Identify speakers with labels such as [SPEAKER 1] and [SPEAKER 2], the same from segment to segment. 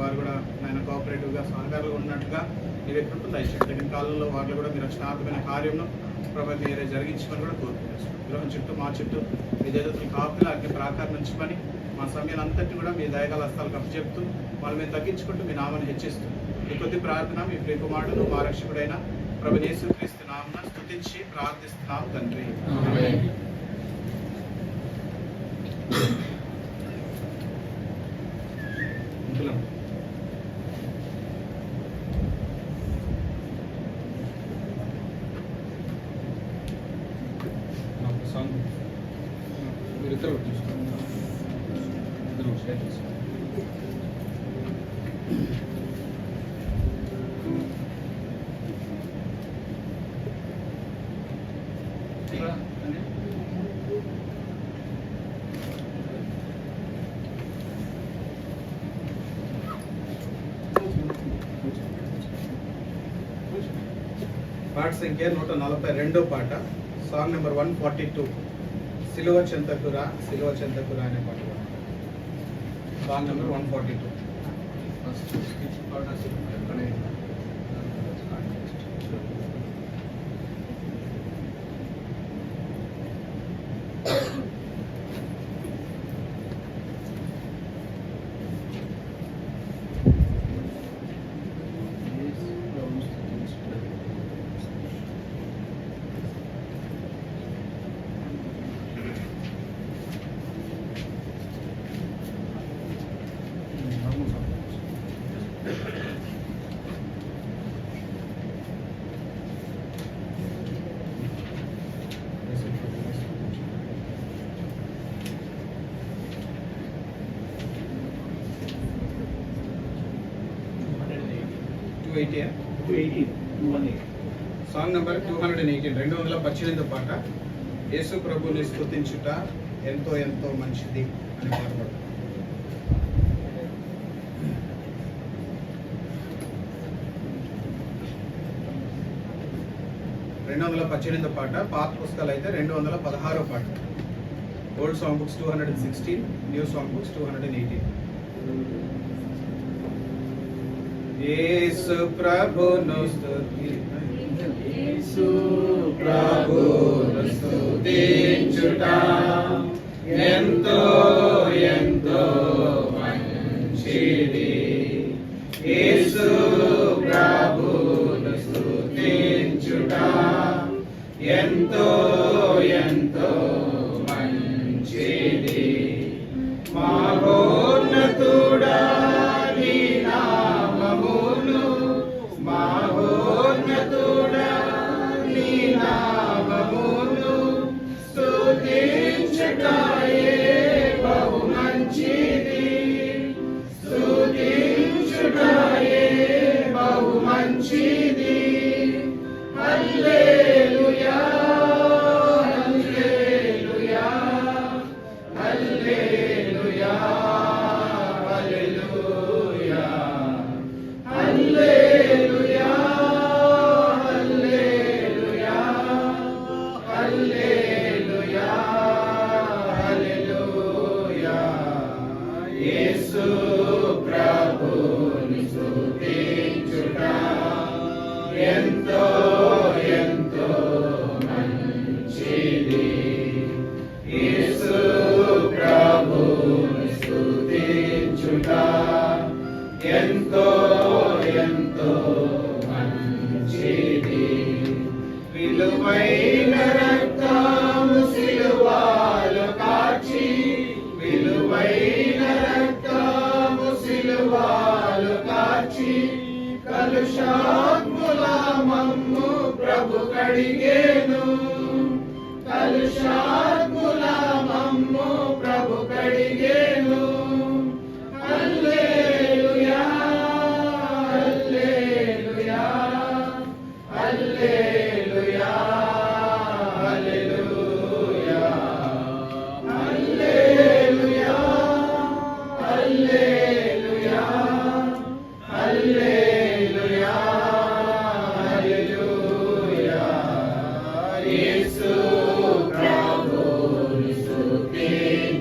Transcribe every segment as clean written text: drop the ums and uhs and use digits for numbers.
[SPEAKER 1] వారు కూడా ఆయన కోఆపరేటివ్గా సహకారులు ఉన్నట్టుగా నీవే కృప దయచేయండి. తగిన కాలంలో వారిలో కూడా మీరు రక్షణాత్మకమైన కార్యంలో ప్రభు మీరే జరిగించమని కూడా కోరుకుంటున్నాం. గృహం చుట్టూ మా చుట్టూ మీ దేవతలు కాపులు అగ్ని ప్రాకారం ఉంచుకొని మా సమయాలంతటిని కూడా మీ దయగల హస్తాలకు అప్పచెప్తూ వాళ్ళు మేము తగ్గించుకుంటూ మీ నామాన్ని హెచ్చిస్తూ ఈ కొద్ది ప్రార్థన మీ ప్రియకుమారుడు మా రక్షకుడైన ప్రభు యేసుక్రీస్తు నామమున స్తుతించి ప్రార్థిస్తున్నాం తండ్రి.
[SPEAKER 2] మీరిద్దరు చూసుకోండి.
[SPEAKER 1] పాట సంఖ్య 142 పాట, సాంగ్ నెంబర్ 142, సిలువ చెంతకురా సిలువ చెంతకురా అనే పాట. Song number 142. సాంగ్ నెంబర్ 218, 218 పాట, యేసు ప్రభుని స్తుతించుట ఎంతో ఎంతో మంచిది అని పాట. 218 పాట. పాత పుస్తకాలు అయితే 216 పాట. Old song books 216, new song books 218. యేసు ప్రభును స్తుతించుట ఎంతో ఎంతో మంచిది. యేసు ప్రభును స్తుతించుట ఎంతో ఎంతో మంచిది. మహోన్నతుడా నీ నామమును, మహోన్నతుడా నీ నామమును స్తుతించుటయే బహు మంచిది. స్తుతించుటయే బహు మంచిది. హల్లెలూయా హల్లెలూయా హల్లెలూయా హల్లెలూయా హల్లెలూయా హల్లెలూయా హల్లెలూయా హల్లెలూయా. యేసు ప్రభుని స్తుతించుట ఎంతో ఎంతో మంచిది. యేసు ప్రభుని స్తుతించుట ఎంతో ఎంతో మంచిది. విలువైన రక్తము సిలువలో కార్చి, విలువైన రక్తము సిలువలో కార్చి, కలుషాత్ముల మమ్ము ప్రభు కడిగేను. కలుషాత్ముల మమ్ము ప్రభు కడిగేను. హల్లెలూయా హల్లెలూయా హల్లెలూయా హల్లెలూయా హల్లెలూయా హల్లెలూయా హల్లెలూయా హల్లెలూయా. యేసు ప్రభుని స్తుతించుట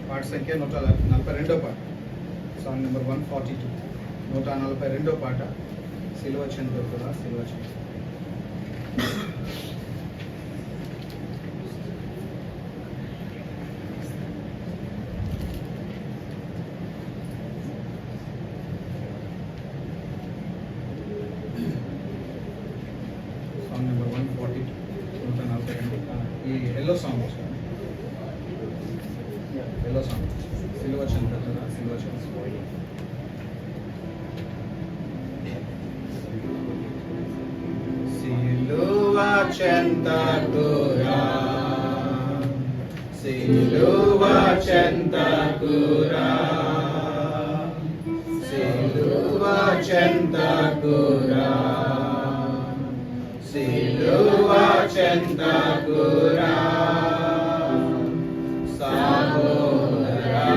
[SPEAKER 1] పాట సంఖ్య 142 పాట, సాంగ్ నెంబర్ 142, 142 పాట, సిలువ చెంత కూడా సిలువ చెంత. Song number 142, 142. ఈ ఎల్లో సాంగ్ వచ్చింది, ఎల్లో సాంగ్ సిలువ చెంత కదా సిలువ చెంత. సిలువ చెంతకురా, సిలువ చెంతకురా, సిలువ చెంతకురా, సిలువ చెంతకురా, సహోదరా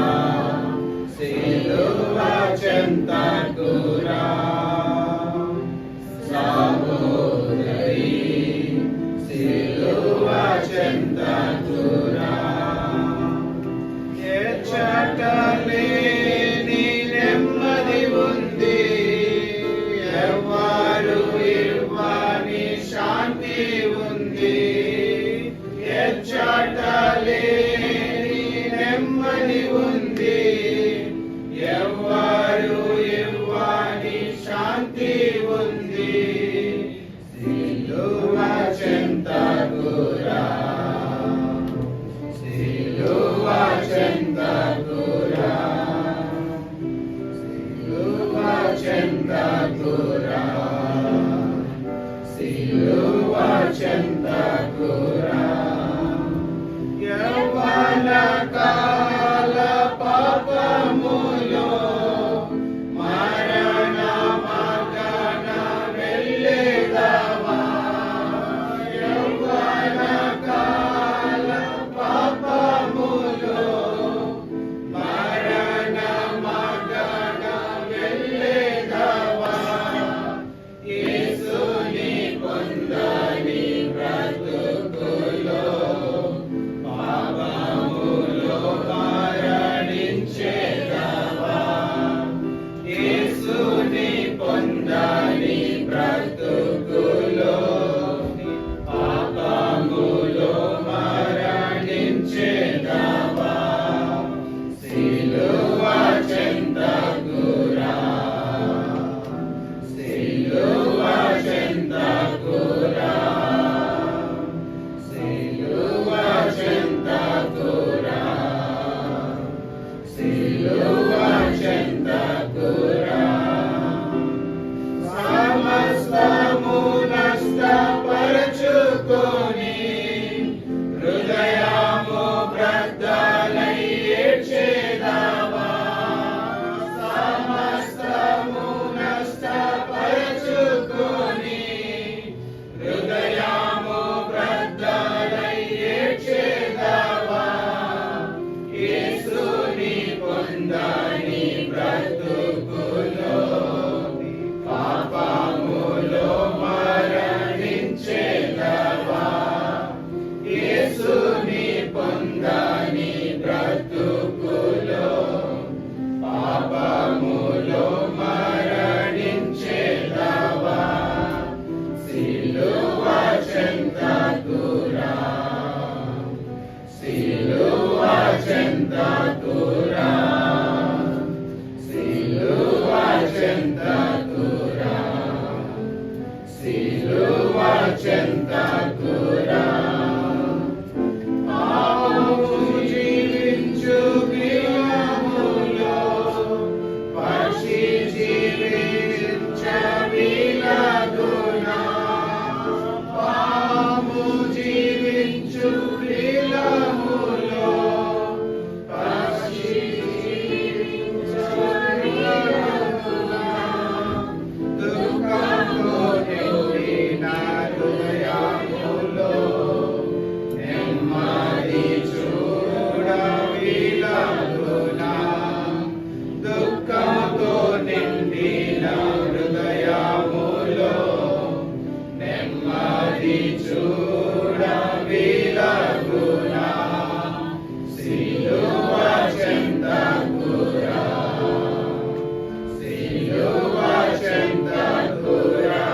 [SPEAKER 1] సిలువ చెంతకురా, సహోదరి సిలువ చెంతకురా. ఎచ్చటలేని నెమ్మది ఉంది, ఎవ్వరు ఇవ్వని శాంతి ఉంది, యేసుని పొందని బ్రతుకులో పాపములో మరణించేదవా సిలువ చెంతకురా సిలువ చెంతకురా సిలువ చెంతకురా సిలువ చెంతకురా పాపము జీవించు గృహములో పక్షి జీవించవిలగునా పాపము జీవించు గృహములో పక్షి జీవించవిలగునా దుఃఖంతో నిండిన హృదయములో నెమ్మది చూడవిలగునా దుఃఖంతో నిండిన హృదయములో నెమ్మది చూడవిలగునా సిలువ చెంతకురా సిలువ చెంతకురా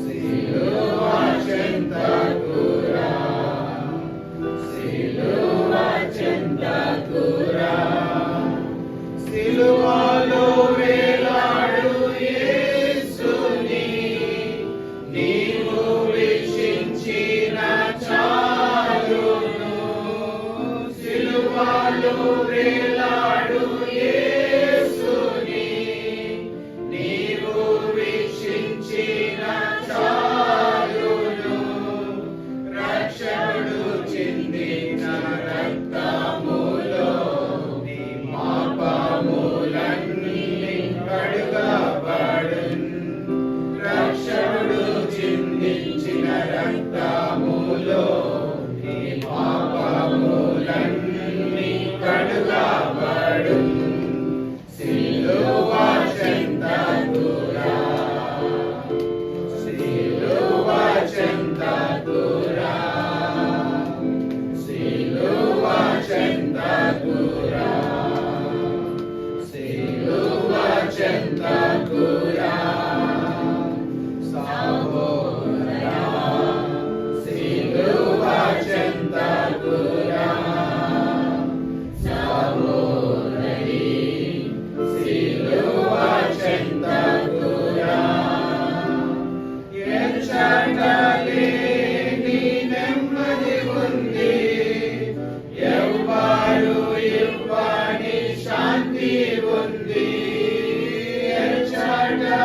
[SPEAKER 1] సిలువ చెంతకురా సిలువ చెంతకురా సిలువలో వేలాడు యేసుని నీవు వీక్షించిన చాలును సిలువలో వేలాడు యేసుని నీవు వీక్షించిన చాలును రక్షకుడు చిందిన రక్తములో నీ పాపములన్నీ కడుగబడును రక్షకుడు చిందించిన రక్తములో నీ పాపములన్నీ కడుగబడును సిలువ చెంతకురా సిలువ చెంతకురా సిలువ చెంతకురా సిలువ చెంతకురా సహోదరా సిలువ చెంతకురా సహోదరి సిలువ చెంతకురా ఎంచగలేని నెమ్మది ఉంది ఎవ్వరు ఇవ్వని శాంతి ఉంది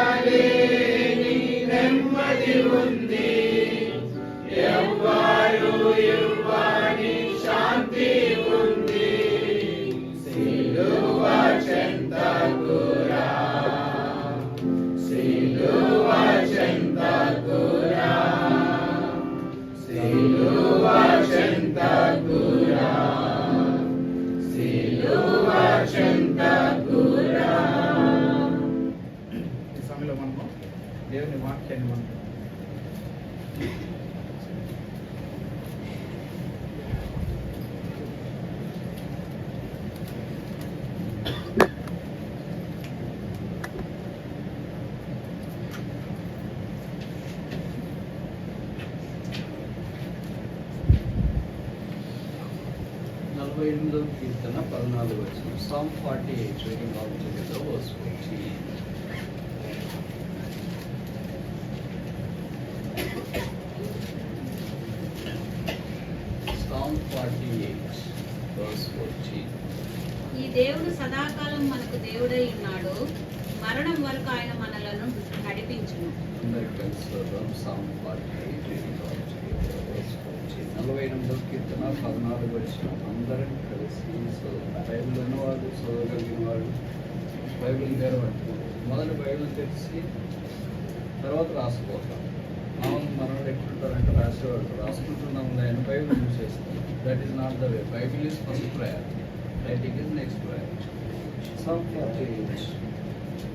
[SPEAKER 1] ఎంచగలేని నెమ్మది ఉంది ఎవ్వరు ఇవ్వని శాంతి ఉంది సిలువ చెంతకురా సిలువ చెంతకురా సిలువ చెంతకురా సిలువ చెంతకురా ఈ సమయంలో మనము దేవుని వాక్యాన్ని మనం
[SPEAKER 3] కీర్తన 14 వచనం Psalm 48 reading all together verse 14. Psalm 48 verse 14.
[SPEAKER 4] ఈ దేవుడు సదాకాలం మనకు దేవుడై ఉన్నాడు మరణం వరకు ఆయన మనలను నడిపించును
[SPEAKER 3] అందరికీ కలిసి చదువుదాం Psalm 48 reading all together verse 14. 48వ కీర్తన 14 వచనం అందరం కలిసి చదువుదాం. బైబిల్ ఉన్నవాళ్ళు చదవగలిగిన వాళ్ళు బైబిల్ తెరవండి. మొదటి బైబిల్ తెరిచి తర్వాత రాసుకోవాలి. మనం ఎట్లుంటారంటే రాసేవాళ్ళు రాసుకుంటున్నాము ఆయన బైబిల్ యూజ్ చేస్తాం. That is not the way. Bible is first prior, writing is next prior. Psalm 48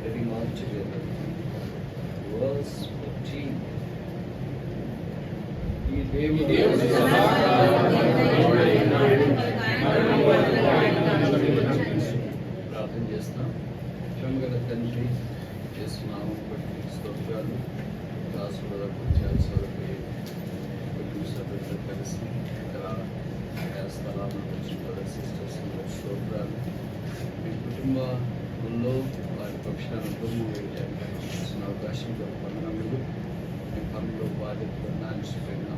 [SPEAKER 3] reading all together verse 14. ఈ దేవుడు చేస్తాం. ప్రేమగల తండ్రి చేస్తున్నాము బట్టి స్తోత్రాలు. దాసులకు చేసరికి కుటుంబ సభ్యులతో కలిసి ఇక్కడ స్థలాలను వచ్చిన సిస్టర్స్ స్తోత్రాలు. మీ కుటుంబంలో వారి పక్షాలతో చేసిన అవకాశం పొందినందుకు మీ పనులు బాధ్యతలు నాశపోయిన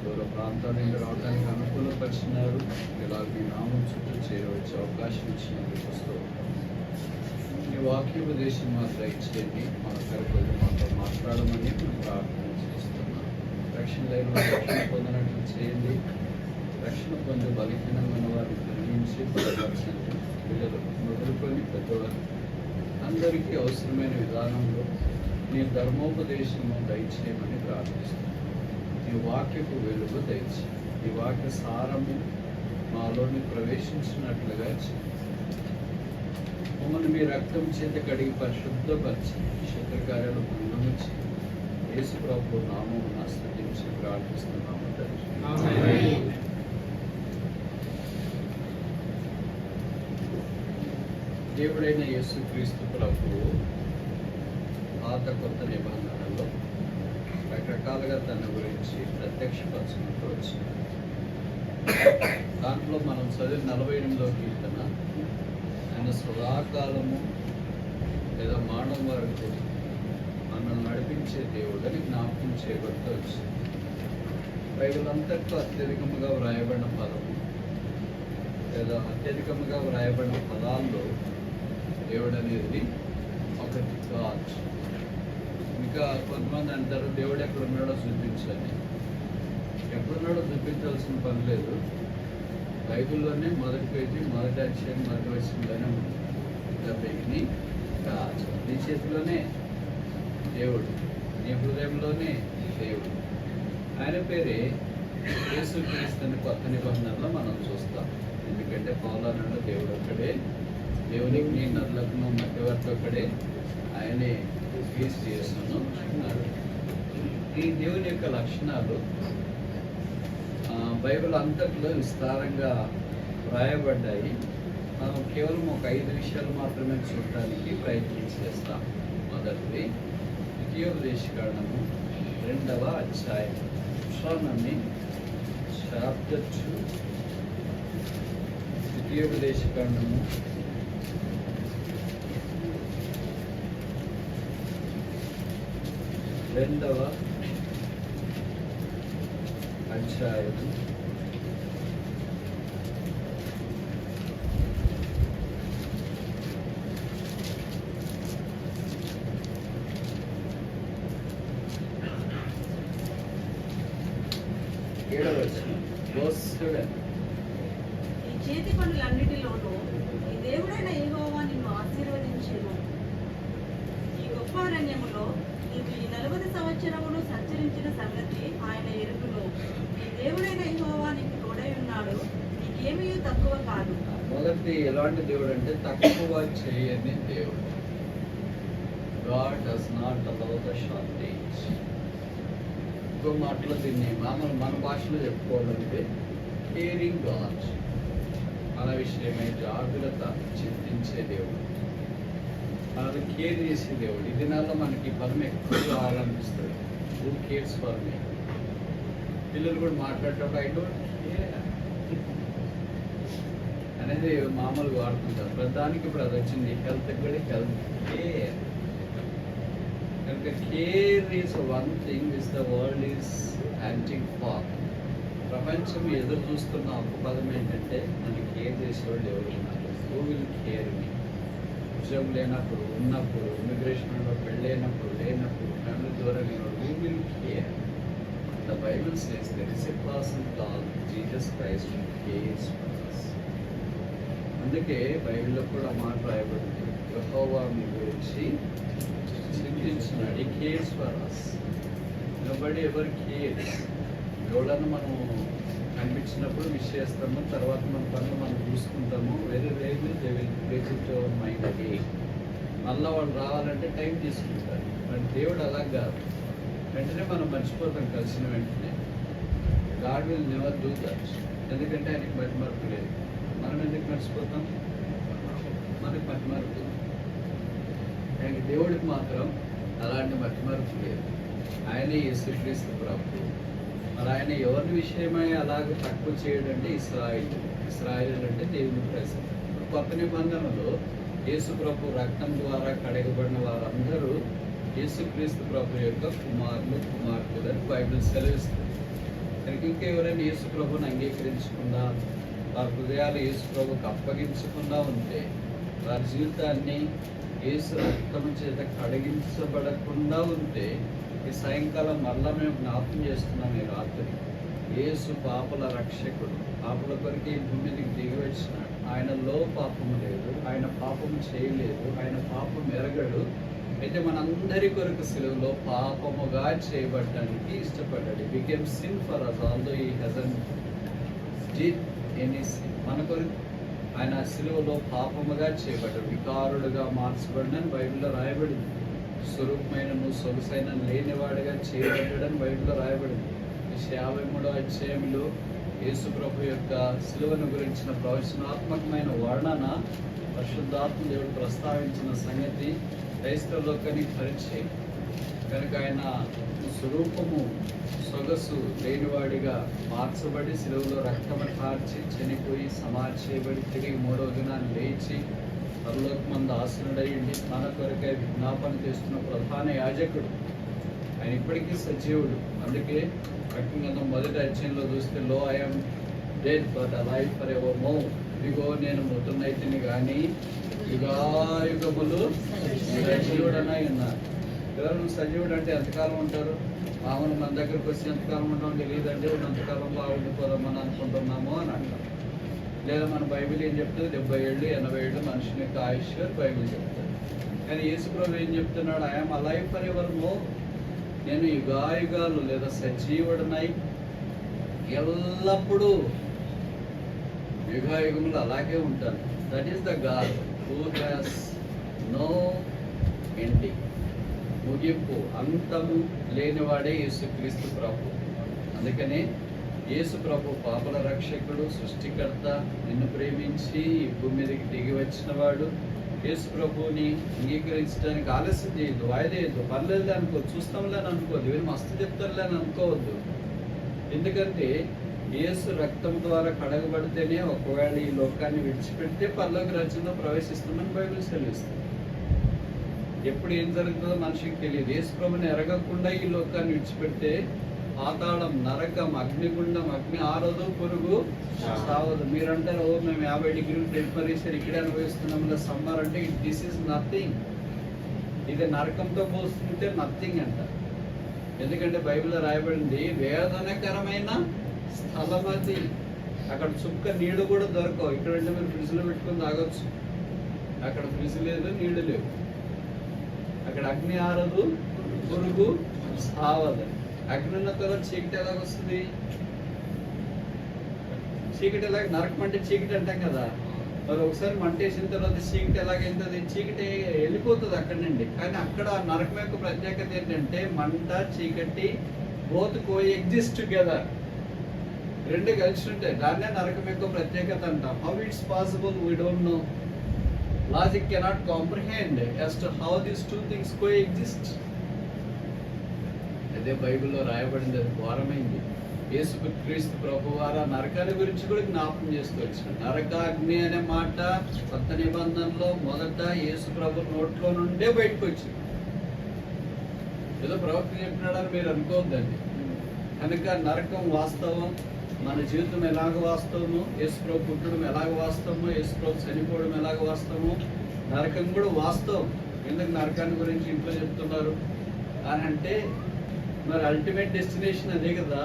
[SPEAKER 3] దూర ప్రాంతాల నుండి రావడానికి అనుకూలపరిచినారు. ఇలా మీ నామం చుట్టూ చేరవచ్చే అవకాశం ఇచ్చినందుకు ఈ వాక్యోపదేశం మాకు దయచేయండి. మన కరెక్ట్ మాతో మాట్లాడమని మనం ప్రార్థన చేస్తున్నాం. రక్షణ లేని వారు రక్షణ పొందినట్లు చేయండి. రక్షణ పొంది బలహీనమైన వారిని గ్రహించి బలపరచండి. పిల్లలు మొదలుకొని పెద్దవారు అందరికీ అవసరమైన విధానంలో నీ ధర్మోపదేశము దయచేయమని ప్రార్థిస్తున్నాం. ఈ వాక్యపు వెలుగు దయచి ఈ వాక్య సారము మాలోని ప్రవేశించినట్లుగా మమ్మల్ని మీ రక్తం చేత కడిగి పరిశుద్ధపరిచి శత్రుకార్యాలు పొందనిచ్చి యేసు ప్రభు నామమున స్తుతించి ప్రార్థిస్తున్నాము తండ్రి. దేవుడైన యేసుక్రీస్తు ప్రభువు పాత కొత్త నిబంధనలో రకరకాలుగా తన గురించి ప్రత్యక్షపరచుకుంటూ వచ్చింది. దాంట్లో మనం చదివిన 48వ కీర్తన ఆయన సదాకాలము లేదా మానవ వరకు మనల్ని నడిపించే దేవుడని జ్ఞాపకం చేయబడుతూ వచ్చింది. బైబిల్ అంతట్లో అత్యధికముగా వ్రాయబడిన పదము లేదా అత్యధికముగా వ్రాయబడిన పదాల్లో దేవుడు అనేది ఒకటి గాడ్. ఇంకా కొంతమంది అంటారు దేవుడు ఎక్కడ ఉన్నాడో చూపించాలి. ఎక్కడున్నాడో చూపించాల్సిన పని లేదు. బైబిల్లోనే మొదటి పేజీ మొదటి అధ్యాయం మొదటి వచనంలోనే ఉంది. గాడ్ నీ చేతిలోనే దేవుడు, నీ హృదయంలోనే దేవుడు. ఆయన పేరే యేసుక్రీస్తుని కొత్త నిబంధనలో మనం చూస్తాం. ఎందుకంటే పౌలు దేవుడు ఒక్కడే, దేవునికి నీ నరులకు మధ్యవర్తి ఒక్కడే, ఆయనే క్రీస్తు యేసును అన్నాడు. ఈ దేవుని యొక్క లక్షణాలు బైబిల్ అంతట్లో విస్తారంగా వ్రాయబడ్డాయి. మనం కేవలం ఒక 5 విషయాలు మాత్రమే చూడటానికి ప్రయత్నం చేస్తాం. మొదటిది ద్వితీయోపదేశకాండము 2వ అధ్యాయం చాప్టర్ 2. ద్వితీయోపదేశకాండము 2వ అధ్యాయం 7వ వచనం.
[SPEAKER 5] ఈ చేతి పనులన్నిటిలోనూ ఈ దేవుడైన యెహోవా నిన్ను ఆశీర్వదించెను. ఈ గొప్ప అరణ్యములో నీవు ఈ 40 సంవత్సరములు సంచరించిన సంగతి ఆయన ఎరుగును. ఈ దేవుడైన యెహోవా నీకు తోడై ఉన్నాడు, నీకేమీ తక్కువ కాదు.
[SPEAKER 3] మొదటి ఎలాంటి దేవుడు అంటే తక్కువ చేయని దేవుడు. God does not allow the shortage. ఇంకో మాటలో దీన్ని మన భాషలో చెప్పుకోవాలంటే కేరింగ్ గాడ్. మన విషయమే జాగ్రత్త చింతించే దేవుడు, మనల్ని కేర్ చేసే దేవుడు. ఈ దినాల్లో మనకి పదం ఎక్కువ కావాలనిపిస్తుంది. Who cares for me. పిల్లలు కూడా మాట్లాడేటప్పుడు ఐ డోంట్ కేర్ అనేది మామూలుగా వాడుతుంటారు. ప్రధానికి ఇప్పుడు అది వచ్చింది. హెల్త్ కూడా హెల్త్ కేర్. కనుక care is one thing is the world is hunting for. ప్రపంచం ఎదురు చూస్తున్న ఒక పదం ఏంటంటే నన్ను కేర్ చేసేవాళ్ళు ఎవరు ఉన్నారు. Who will care me. ఉద్యోగం లేనప్పుడు, ఉన్నప్పుడు, ఇమిగ్రేషన్లో పెళ్ళైనప్పుడు, లేనప్పుడు, ఫ్యామిలీ ద్వారా లేనప్పుడు, who will care. The bible says there is a person called Jesus Christ who cares for us. అందుకే బైబిల్లో కూడా మాట రాయబడింది, యెహోవా మీ గురించి చింతించున్నాడు. He cares for us. Nobody ever cares. ఎవడన్నా మనం కనిపించినప్పుడు విష్ చేస్తాము, తర్వాత మన పనులు మనం చూసుకుంటాము. Very rarely they will break it your mind again. మళ్ళీ వాళ్ళు రావాలంటే టైం తీసుకుంటారు. మరి దేవుడు అలా కాదు, వెంటనే మనం మర్చిపోతాం కలిసిన వెంటనే. God will never do that. ఎందుకంటే ఆయనకి మర్చిమర్పు లేదు. మనం ఎందుకు మర్చిపోతాం? మనకి మతిమరుపు ఉంది. కానీ దేవుడికి మాత్రం అలాంటి మతిమరుపు లేదు. ఆయనే యేసుక్రీస్తు ప్రభు. మరి ఆయన ఎవరి విషయమై అలాగ తక్కువ చేయడంటే ఇశ్రాయేలు అంటే దేవుని ప్రజలు. కొత్త నిబంధనలో యేసు ప్రభు రక్తం ద్వారా కడగబడిన వారందరూ యేసుక్రీస్తు ప్రభు యొక్క కుమారులు కుమార్తెలు అని బైబిల్ సెలవిస్తుంది. కనుక ఇంకా ఎవరైనా యేసు ప్రభుని అంగీకరించకుండా వారి హృదయాలు యేసు ప్రభుకి అప్పగించకుండా ఉంటే వారి జీవితాన్ని యేసు రక్తము చేత కడిగించబడకుండా ఉంటే ఈ సాయంకాలం మళ్ళా మేము జ్ఞాపకం చేస్తున్నాం. ఈ రాత్రి యేసు పాపల రక్షకుడు, పాపల కొరకు ఈ భూమి మీదకి దిగి వచ్చినాడు. ఆయనలో పాపము లేదు, ఆయన పాపము చేయలేదు, ఆయన పాపం ఎరగడు. అయితే మనందరి కొరకు సిలువలో పాపముగా చేయబడటానికి ఇష్టపడ్డాడు. Became sin for us although he hasn't did any sin. మన కొరకు ఆయన సిలువలో పాపముగా చేయబడ్డాడు, వికారుడుగా మార్చబడినని బైబిల్లో రాయబడింది. స్వరూపమైన సొగసైన లేనివాడుగా చేయబడ్డాడని బైబిల్లో రాయబడింది. 53వ అధ్యాయంలో యేసు ప్రభు యొక్క సిలువను గురించిన ప్రవచనాత్మకమైన వర్ణన పరిశుద్ధాత్మ దేవుడు ప్రస్తావించిన సంగతి క్రైస్తవులోకి పరిచయం. కనుక ఆయన స్వరూపము సొగసు లేనివాడిగా మార్చబడి సిలువలో రక్తము కార్చి చనిపోయి సమాధి చేయబడి తిరిగి 3వ దినాన్ని లేచి పరలోకమందు ఆసనుడయ్యండి మన కొరకై విజ్ఞాపన చేస్తున్న ప్రధాన యాజకుడు. ఆయన ఇప్పటికీ సజీవుడు. అందుకే ప్రకటన మొదటి అధ్యాయంలో చూస్తే లో I'm dead but alive for ever more. ఇదిగో నేను మృతున్నైతిని కానీ యుగాయుగములు సజీవుడనై ఉన్నారు. ఎవరు సజీవుడు అంటే ఎంతకాలం ఉంటారు? మామూలు మన దగ్గరకు వచ్చి ఎంతకాలం ఉంటాం తెలియదండి, ఉన్నంతకాలం బాగుండిపోదామని అనుకుంటున్నాము అని అంటాం. లేదా మన బైబిల్ ఏం చెప్తుంది? 70 ఏళ్ళు 80 ఏళ్ళు మనుషుని యొక్క ఆయుష్ బైబిల్ చెప్తుంది. కానీ యేసు ప్రభు ఏం చెప్తున్నాడు? I'm alive for ever more. నేను యుగాయుగాలు లేదా సజీవుడనై ఎల్లప్పుడూ యుగాయుగములు అలాగే ఉంటాను. That is the God who has no ending. ముగింపు, అంతము లేనివాడే యేసుక్రీస్తు ప్రభు. అందుకనే యేసు ప్రభు పాపల రక్షకుడు, సృష్టికర్త, నిన్ను ప్రేమించి ఈ భూమి మీదకి దిగి వచ్చిన వాడు. యేసు ప్రభుని అంగీకరించడానికి ఆలస్యం చేయొద్దు, వాయిదేయద్దు. పర్లేదు అనుకోవద్దు, చూస్తాంలేని అనుకోవద్దు, వీళ్ళు మస్తు చెప్తారులేని అనుకోవద్దు. ఎందుకంటే యేసు రక్తం ద్వారా కడగబడితేనే ఒకవేళ ఈ లోకాన్ని విడిచిపెడితే పరలోక రాజ్యంలో ప్రవేశిస్తామని బైబిల్ సెలవిస్తుంది. ఎప్పుడు ఏం జరుగుతుందో మనిషికి తెలియదు. యేసు ప్రభుని ఎరగకుండా ఈ లోకాన్ని విడిచిపెడితే పాతాళం, నరకం, అగ్నిగుండం, అగ్ని ఆరదు, పురుగు సావదు. మీరంటారు ఓ మేము 50 డిగ్రీలు టెంపరేచర్ ఇక్కడే అనుభవిస్తున్నాం సమ్మర్ అంటే దిస్ ఈజ్ నథింగ్. ఇది నరకంతో పోస్తుంటే నథింగ్ అంట. ఎందుకంటే బైబిల్లో రాయబడింది వేదనకరమైన స్థలం అది. అక్కడ చుక్క నీళ్లు కూడా దొరకవు. ఇక్కడ అంటే మీరు ఫ్రిడ్జ్లో పెట్టుకొని తాగొచ్చు, అక్కడ ఫ్రిడ్జ్ లేదు, నీళ్లు లేవు. అక్కడ అగ్ని ఆరదు, పురుగు సావదు. అగ్ని ఉన్న తర్వాత చీకటి ఎలాగొస్తుంది? చీకటి ఎలాగ? నరకం అంటే చీకటి అంటాం కదా. మరి ఒకసారి మంట వేసిన తర్వాత చీకటి ఎలాగైతుంది? చీకటి వెళ్ళిపోతుంది అక్కడి నుండి. కానీ అక్కడ నరకం యొక్క ప్రత్యేకత ఏంటంటే మంట, చీకటి బోత్ కో ఎగ్జిస్ట్ టుగెదర్, రెండు కలిసి ఉంటాయి. దాన్నే నరకం యొక్క ప్రత్యేకత అంటాం. How it's possible we don't know. Logic cannot comprehend as to how these two things co exist. అదే బైబిల్లో రాయబడింది. అది ఘోరమైంది. యేసుక్రీస్తు ప్రభు వారు నరకాన్ని గురించి కూడా జ్ఞాపకం చేస్తూ వచ్చిన నరక అగ్ని అనే మాట కొత్త నిబంధనలో మొదట యేసు ప్రభు నోట్లో నుండే బయటకు వచ్చింది. ఏదో ప్రవక్త చెప్పినాడని మీరు అనుకోవద్దండి. కనుక నరకం వాస్తవం, మన జీవితం ఎలాగ వాస్తవము, యేసు ప్రభు పుట్టడం ఎలాగ వాస్తవము, యేసు ప్రభు చనిపోవడం ఎలాగ వాస్తవము, నరకం కూడా వాస్తవం. ఎందుకు నరకాన్ని గురించి ఇంట్లో చెప్తున్నారు అని అంటే మరి అల్టిమేట్ డెస్టినేషన్ అదే కదా.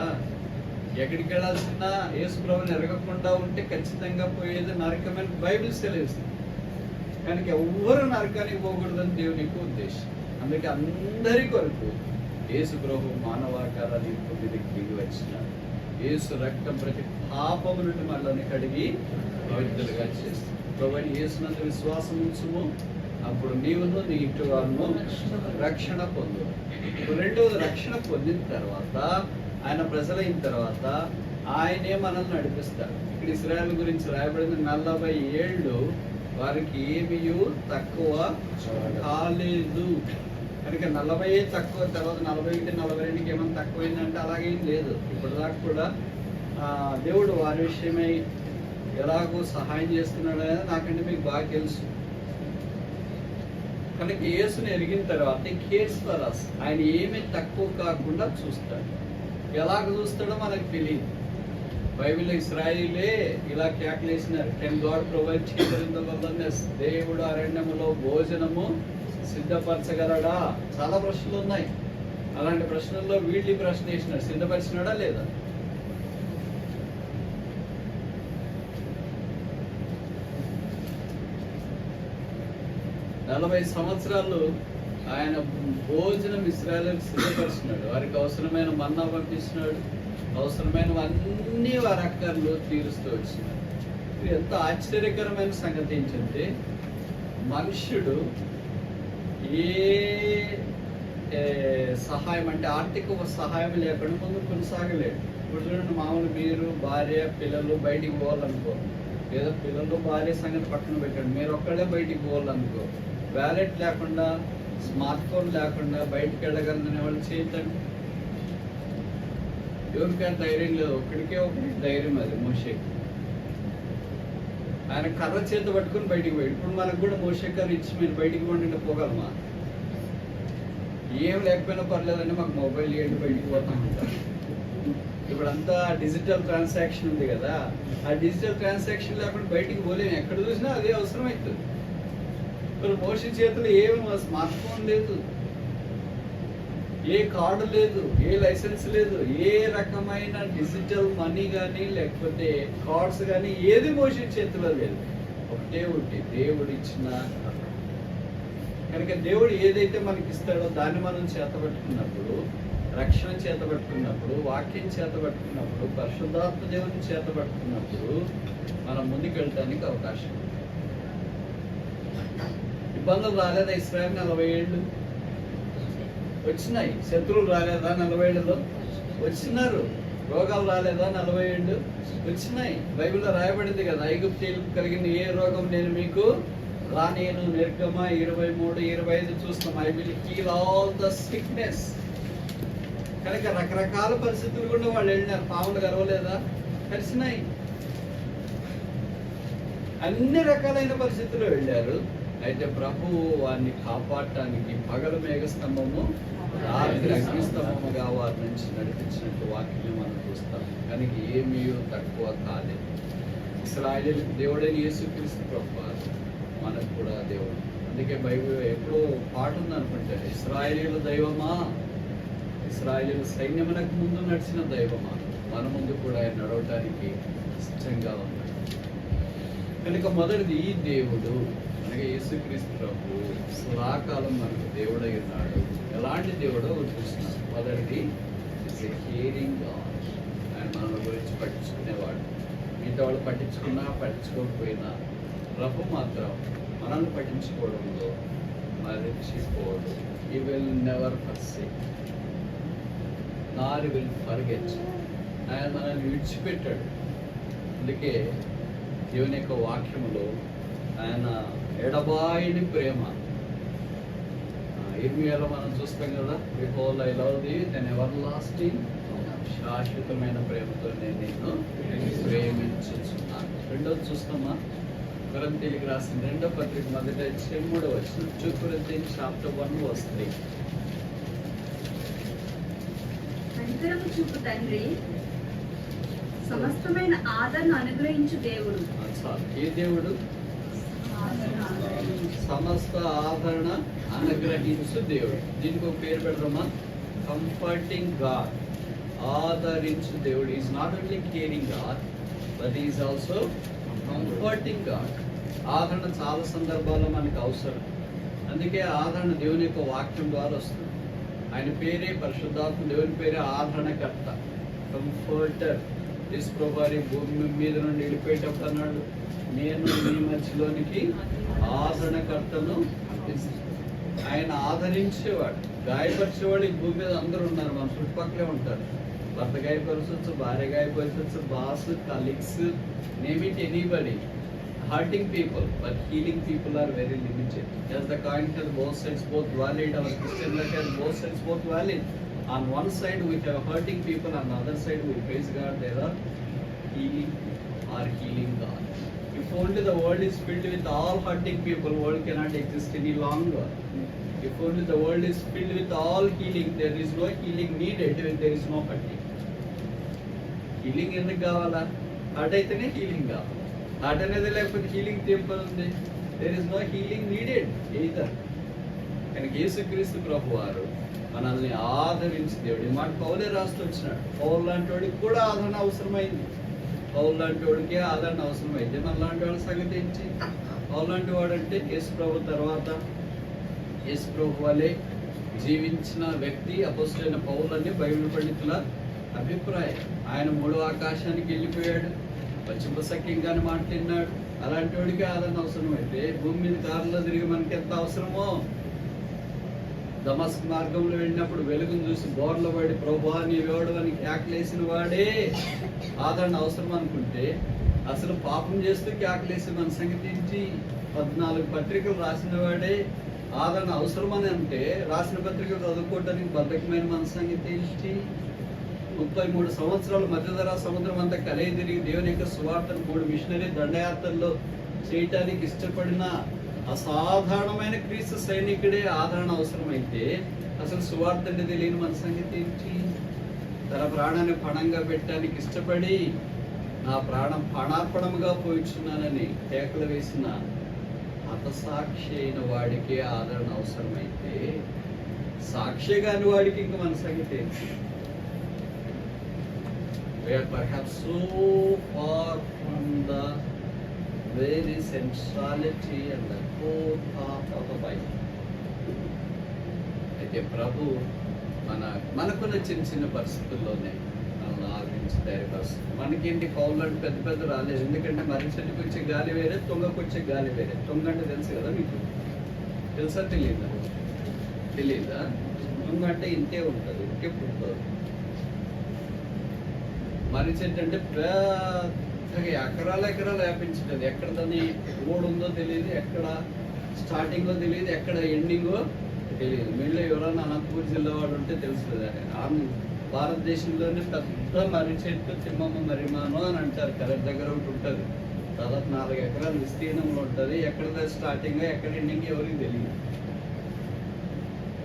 [SPEAKER 3] ఎక్కడికి వెళ్ళాల్సిన యేసు ప్రభుని ఎరగకుండా ఉంటే ఖచ్చితంగా పోయేది నరకమని బైబిల్ సెలవిస్తుంది. కనుక ఎవ్వరు నరకానికి పోకూడదని దేవుని ఎక్కువ ఉద్దేశం. అందుకే అందరి కొరకు యేసు ప్రభు మానవాకారాన్ని మీదకి దిగి వచ్చినాడు. యేసు రక్తం ప్రతి పాపము నుండి మనల్ని కడిగి పవిత్రులుగా చేస్తుంది. ప్రభువైన యేసునందు విశ్వాసం ఉంచుము, అప్పుడు నీవును నీ ఇంటి వారును రక్షణ పొందు. రెండవది, రక్షణ పొందిన తర్వాత ఆయన ప్రజలైన తర్వాత ఆయనే మనల్ని నడిపిస్తాడు. ఇక్కడ ఇశ్రాయేలు గురించి రాయబడింది 40 ఏళ్ళు వారికి ఏమీ తక్కువ కాలేదు. కనుక 40 తక్కువ, తర్వాత 41, 42కి ఏమైనా తక్కువైందంటే అలాగేం లేదు. ఇప్పటిదాకా కూడా దేవుడు వారి విషయమై ఎలాగో సహాయం చేస్తున్నాడు అనేది నాకంటే మీకు బాగా తెలుసు. కనుక యేసుని ఎరిగిన తర్వాత కేర్స్ ఫర్ us, ఆయన ఏమీ తక్కువ కాకుండా చూస్తాడు. ఎలాగ చూస్తాడో మనకు తెలియదు. బైబిల్లో ఇశ్రాయేలే ఇలా కేకలేసినారు, can God provide children in the wilderness, దేవుడు అరణ్యములో భోజనము సిద్ధపరచగలడా? చాలా ప్రశ్నలు ఉన్నాయి. అలాంటి ప్రశ్నల్లో వీటి ప్రశ్న వేసినాడు, సిద్ధపరిచినాడా లేదా? నలభై సంవత్సరాలు ఆయన భోజనం ఇశ్రాయేలుకు సిద్ధపరిచినాడు. వారికి అవసరమైన మన్నా పంపిస్తున్నాడు, అవసరమైనవన్నీ వారి అక్కర్లు తీరుస్తూ వచ్చినాడు. ఇది ఎంత ఆశ్చర్యకరమైన సంగతి ఏంటంటే, మనుష్యుడు ఏ సహాయం అంటే ఆర్థిక సహాయం లేకుండా ముందు కొనసాగలేడు. ఇప్పుడు చూడండి, మామూలు మీరు భార్య పిల్లలు బయటికి పోవాలనుకో, లేదా పిల్లలు భార్య సంగతి పక్కన పెట్టండి, మీరు ఒక్కడే బయటికి పోవాలనుకో, వ్యాలెట్ లేకుండా స్మార్ట్ ఫోన్ లేకుండా బయటికి వెళ్ళగలనే వాళ్ళు చేయండి. ఎవరికైనా ధైర్యం లేదు, ఒకడికే ధైర్యం. అది మోషే, ఆయన కర్ర చేత పట్టుకుని బయటికి పోయాడు. ఇప్పుడు మనకు కూడా మోషే కర్ర ఇచ్చి మీరు బయటికి పోండి పోగలమా? ఏం లేకపోయినా పర్లేదండి, మాకు మొబైల్ ఏంటి బయటికి పోతాం ఉంటారు. ఇప్పుడు అంతా డిజిటల్ ట్రాన్సాక్షన్ ఉంది కదా, ఆ డిజిటల్ ట్రాన్సాక్షన్ లేకుండా బయటికి పోలేము. ఎక్కడ చూసినా అదే అవసరం అవుతుంది. ఇప్పుడు మోషే చేతులు ఏమి స్మార్ట్ ఫోన్ లేదు, ఏ కార్డు లేదు, ఏ లైసెన్స్ లేదు, ఏ రకమైన డిజిటల్ మనీ కానీ లేకపోతే కార్డ్స్ కానీ ఏది మోషే చేతిలో లేదు. ఒకటి దేవుడు ఇచ్చిన. కనుక దేవుడు ఏదైతే మనకి ఇస్తాడో దాన్ని మనం చేతబట్టుకున్నప్పుడు, రక్షణ చేతబట్టుకున్నప్పుడు, వాక్యం చేతబట్టుకున్నప్పుడు, పరిశుద్ధాత్మ దేవుని చేతబట్టుకున్నప్పుడు మనం ముందుకు వెళ్ళడానికి అవకాశం. ఇబ్బందులు రాలేదా ఇశ్రాయేలు? 40 ఏళ్ళు వచ్చినాయి. శత్రువులు రాలేదా 40 ఏళ్ళలో? వచ్చినారు. రోగాలు రాలేదా 40 ఏళ్ళు? వచ్చినాయి. బైబిల్లో రాయబడింది కదా, ఐగుప్తీయులకు కలిగిన ఏ రోగం నేను మీకు రానేను. నిర్గమ 23, 25 చూస్తాం. I will heal all the sickness. కనుక రకరకాల పరిస్థితులు కూడా వాళ్ళు వెళ్ళినారు. పాములు గర్వలేదా? కలిసినాయి. అన్ని రకాలైన పరిస్థితుల్లో వెళ్ళారు. అయితే ప్రభువు వారిని కాపాడటానికి పగలు మేఘస్తంభము, రాత్రి అగ్నిస్తంభముగా వారి నుంచి నడిపించినట్టు వాక్యం మనం చూస్తాం. కనుక ఏమీ తక్కువ కాలేదు. ఇశ్రాయేలుకు దేవుడైన యేసుక్రీస్తు ప్రభువు మనకు కూడా దేవుడు. అందుకే బైబిల్ ఎప్పుడో పాట ఉందనుకుంటే, ఇశ్రాయేలీయుల దైవమా, ఇశ్రాయేలీయుల సైన్యమునకు ముందు నడిచిన దైవమా, మన ముందు కూడా ఆయన నడవటానికి ఇష్టంగా ఉన్నాడు. కనుక మొదటిది ఈ దేవుడు అనగా యేసుక్రీస్తు ప్రభు సదాకాలం మనకు దేవుడై ఉన్నాడు. ఎలాంటి దేవుడో చూస్తున్నాం. మొదటిది ఇస్ ఎ కేరింగ్ గాడ్. ఆయన మన గురించి పట్టించుకునేవాడు. మిగతా వాళ్ళు పట్టించుకున్నా పట్టించుకోకపోయినా ప్రభు మాత్రం మనల్ని పట్టించుకోవడంలో మరచిపోడు. He will never forsake Nar will forget. ఆయన మనల్ని విడిచిపెట్టాడు. అందుకే దేవుని యొక్క వాక్యములో ఆయన ఎడబాయిని ప్రేమ, ఇర్మియాలో మనం చూస్తాం కదా, behold I love thee with an everlasting, శాశ్వతమైన ప్రేమతో నేను నిన్ను ప్రేమించుచున్నాను. రెండోది చూస్తామా, కొరింథీయులకు రాసిన 2వ పత్రిక 3వ వచనం. 2 Corinthians chapter 1 verse 3.
[SPEAKER 6] కనికరము చూపు తండ్రి, సమస్తమైన ఆదరణ అనుగ్రహించు దేవుడు.
[SPEAKER 3] ఏ దేవుడు? సమస్త ఆదరణ అనుగ్రహించు దేవుడు. దీనికి ఒక పేరు పెడదామా? Comforting God. ఆదరించు దేవుడు. Is not only caring God, but is also comforting God. ఆదరణ చాలా సందర్భాల్లో మనకు అవసరం. అందుకే ఆదరణ దేవుని యొక్క వాక్యం ద్వారా వస్తుంది. ఆయన పేరే పరిశుద్ధాత్మ, దేవుని పేరే ఆదరణకర్త, కంఫర్టర్. యేసుప్రభువారి భూమి మీద నుండి వెళ్ళిపోయేటప్పుడు అన్నాడు, నేను మీ మధ్యలోనికి ఆదరణకర్తను. ఆయన ఆదరించేవాడు. గాయపరిచేవాడు ఈ భూమి మీద అందరూ ఉన్నారు, మన చుట్టుపక్కలే ఉంటారు. భర్త గాయపరచవచ్చు, భార్య గాయపరచవచ్చు, boss, colleagues, name it anybody. hurting people, but healing people are very limited. As the coin has both sides, both valid, our Christian life has both sides, both valid. On one side we have hurting people, on the other side we praise God, there are healing or healing God. If only the world is filled with all hurting people, world cannot exist any longer. If only the world is filled with all healing, there is no healing needed when there is no hurting. Healing ఎందుకు కావాలా? Hurt అయితేనే healing కావాలి. Hurt అనేది లేకపోతే healing temple ఉంది. There is no healing needed either. కనుక యేసుక్రీస్తు ప్రభు వారు మనల్ని ఆదరించి దేవుడు ఈ మాట పౌలే రాస్తూ వచ్చినాడు. పౌలు లాంటి వాడికి కూడా ఆదరణ అవసరమైంది. పౌలు లాంటి వాడికే ఆదరణ అవసరమైంది. మన లాంటి వాళ్ళ సంగతి ఏంటి? పౌలు లాంటి వాడు అంటే యేసు ప్రభు తర్వాత యేసు ప్రభు వలె జీవించిన వ్యక్తి అపోస్తలుడైన పౌలు అని బైబిల్ పండితుల అభిప్రాయం. ఆయన మూడో ఆకాశానికి వెళ్ళిపోయాడు, పశ్చిమ సఖ్యంగానే మాట్లాడినాడు. అలాంటి వాడికి ఆదరణ అవసరమైతే భూమి మీద కారులో తిరిగి మనకి ఎంత అవసరమో. దమస్క్ మార్గంలో వెళ్ళినప్పుడు వెలుగును చూసి బోర్లో పడి ప్రభువా నీవెవడు అని కేకలేసిన వాడే ఆదరణ అవసరం అనుకుంటే, అసలు పాపం చేస్తూ కేకలేసి మన సంగతి ఏంటి? 14 పత్రికలు రాసిన వాడే ఆదరణ అవసరమని అంటే, రాసిన పత్రికలు చదువుకోవడానికి బద్ధకమైన మన సంగతి ఏంటి? 33 సంవత్సరాలు మధ్యధరా సముద్రం అంతా కలిగి తిరిగి దేవుని యొక్క సువార్తను 3 మిషనరీ దండయాత్రల్లో చేయటానికి ఇష్టపడిన అసాధారణమైన క్రీస్తు సైనికుడే ఆదరణ అవసరమైతే, అసలు సువార్త అంటే తెలియని మన సంగతి ఏంటి? తన ప్రాణాన్ని పణంగా పెట్టడానికి ఇష్టపడి నా ప్రాణం పణార్పణముగా పోయిచున్నానని కేకలు వేసిన హతసాక్షి అయిన వాడికే ఆదరణ అవసరమైతే, సాక్షి కాని వాడికి ఇంక మన సంగతి ఏంటి? We are perhaps so far from the very centrality and the core path of the Bible. అయితే ప్రభు మనకున్న చిన్న చిన్న పరిస్థితుల్లోనే మనల్ని ఆదరించి ధైర్యపరుస్తుంది. మనకేంటి పౌరులు పెద్ద పెద్ద రాలేదు, ఎందుకంటే మర్రి చెట్టుకు వచ్చే గాలి వేరే, తుంగకు వచ్చే గాలి వేరే. తుంగ అంటే తెలుసు కదా మీకు? తెలుసా తెలీదా? తుంగ అంటే ఇంతే ఉంటుంది, ఇంకే పుడుతుంది. మర్రి చెట్టు అంటే పెద్దగా ఎకరాలు వ్యాపించుంటుంది. ఎక్కడ దాన్ని ఓడు ఉందో తెలియదు, ఎక్కడ స్టార్టింగో తెలియదు, ఎక్కడ ఎండింగో తెలియదు. మీలో ఎవరైనా అనంతపూర్ జిల్లా వాడు ఉంటే తెలుస్తుంది. భారతదేశంలోనే పెద్ద మర్రి చెట్టు తిమ్మమ్మ మర్రిమాను అని అంటారు. కరెక్ట్ దగ్గర ఒకటి ఉంటుంది, దాదాపు 4 ఎకరాల విస్తీర్ణంలో ఉంటుంది. ఎక్కడ స్టార్టింగ్ ఎక్కడ ఎండింగ్ ఎవరికి తెలియదు.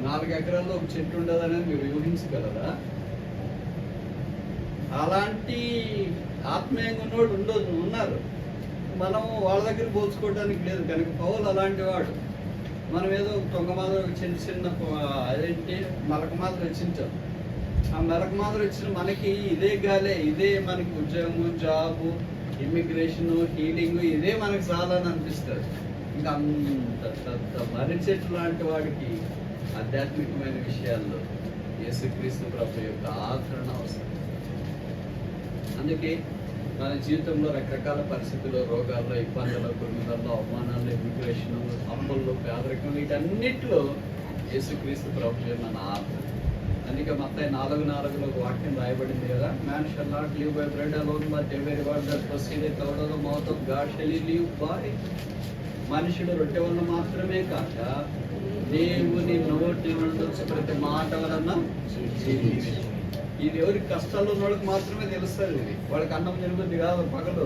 [SPEAKER 3] 4 ఎకరాల్లో ఒక చెట్టు ఉండదు అనేది మీరు ఊహించగలరా? అలాంటి ఆత్మీయంగా ఉన్నోడు ఉన్నారు. మనం వాళ్ళ దగ్గర పోల్చుకోవడానికి లేదు. కనుక పౌలు అలాంటి వాడు. మనం ఏదో తొంగ మాదిరి చిన్న అదేంటి మలక మాదిరి వచ్చించాం. ఆ మలక మాదిరి వచ్చిన మనకి ఇదే గాలే, ఇదే మనకి ఉద్యోగము, జాబు, ఇమ్మిగ్రేషను, హీలింగ్ ఇదే మనకి చాలని అనిపిస్తుంది. ఇంకా అంత పెద్ద మర్రి చెట్టు లాంటి వాడికి ఆధ్యాత్మికమైన విషయాల్లో యేసుక్రీస్తు ప్రభు యొక్క ఆదరణ అవసరం. అందుకే మన జీవితంలో రకరకాల పరిస్థితుల్లో, రోగాల్లో, ఇబ్బందుల్లో, కుటుంబాల్లో, అవమానాల్లో, ఇమిగ్రేషన్, అప్పుల్లో, పేదరికం, వీటన్నిటిలో యేసుక్రీస్తు ప్రభు మన ఆదరణ. అందుకే మత్తయి 4:4 ఒక వాక్యం రాయబడింది కదా, man shall not live by bread alone but every word that proceedeth out of the mouth of God shall he live by. మనుషుడు రొట్టె వలన మాత్రమే కాక దేవుని నోటి నుండి వచ్చే ప్రతి మాట వలన జీవించును. ఇది ఎవరికి కష్టాలు ఉన్న వాళ్ళకి మాత్రమే తెలుస్తుంది. ఇది వాళ్ళకి అన్నం తినబుద్ధి కాదు, పగలు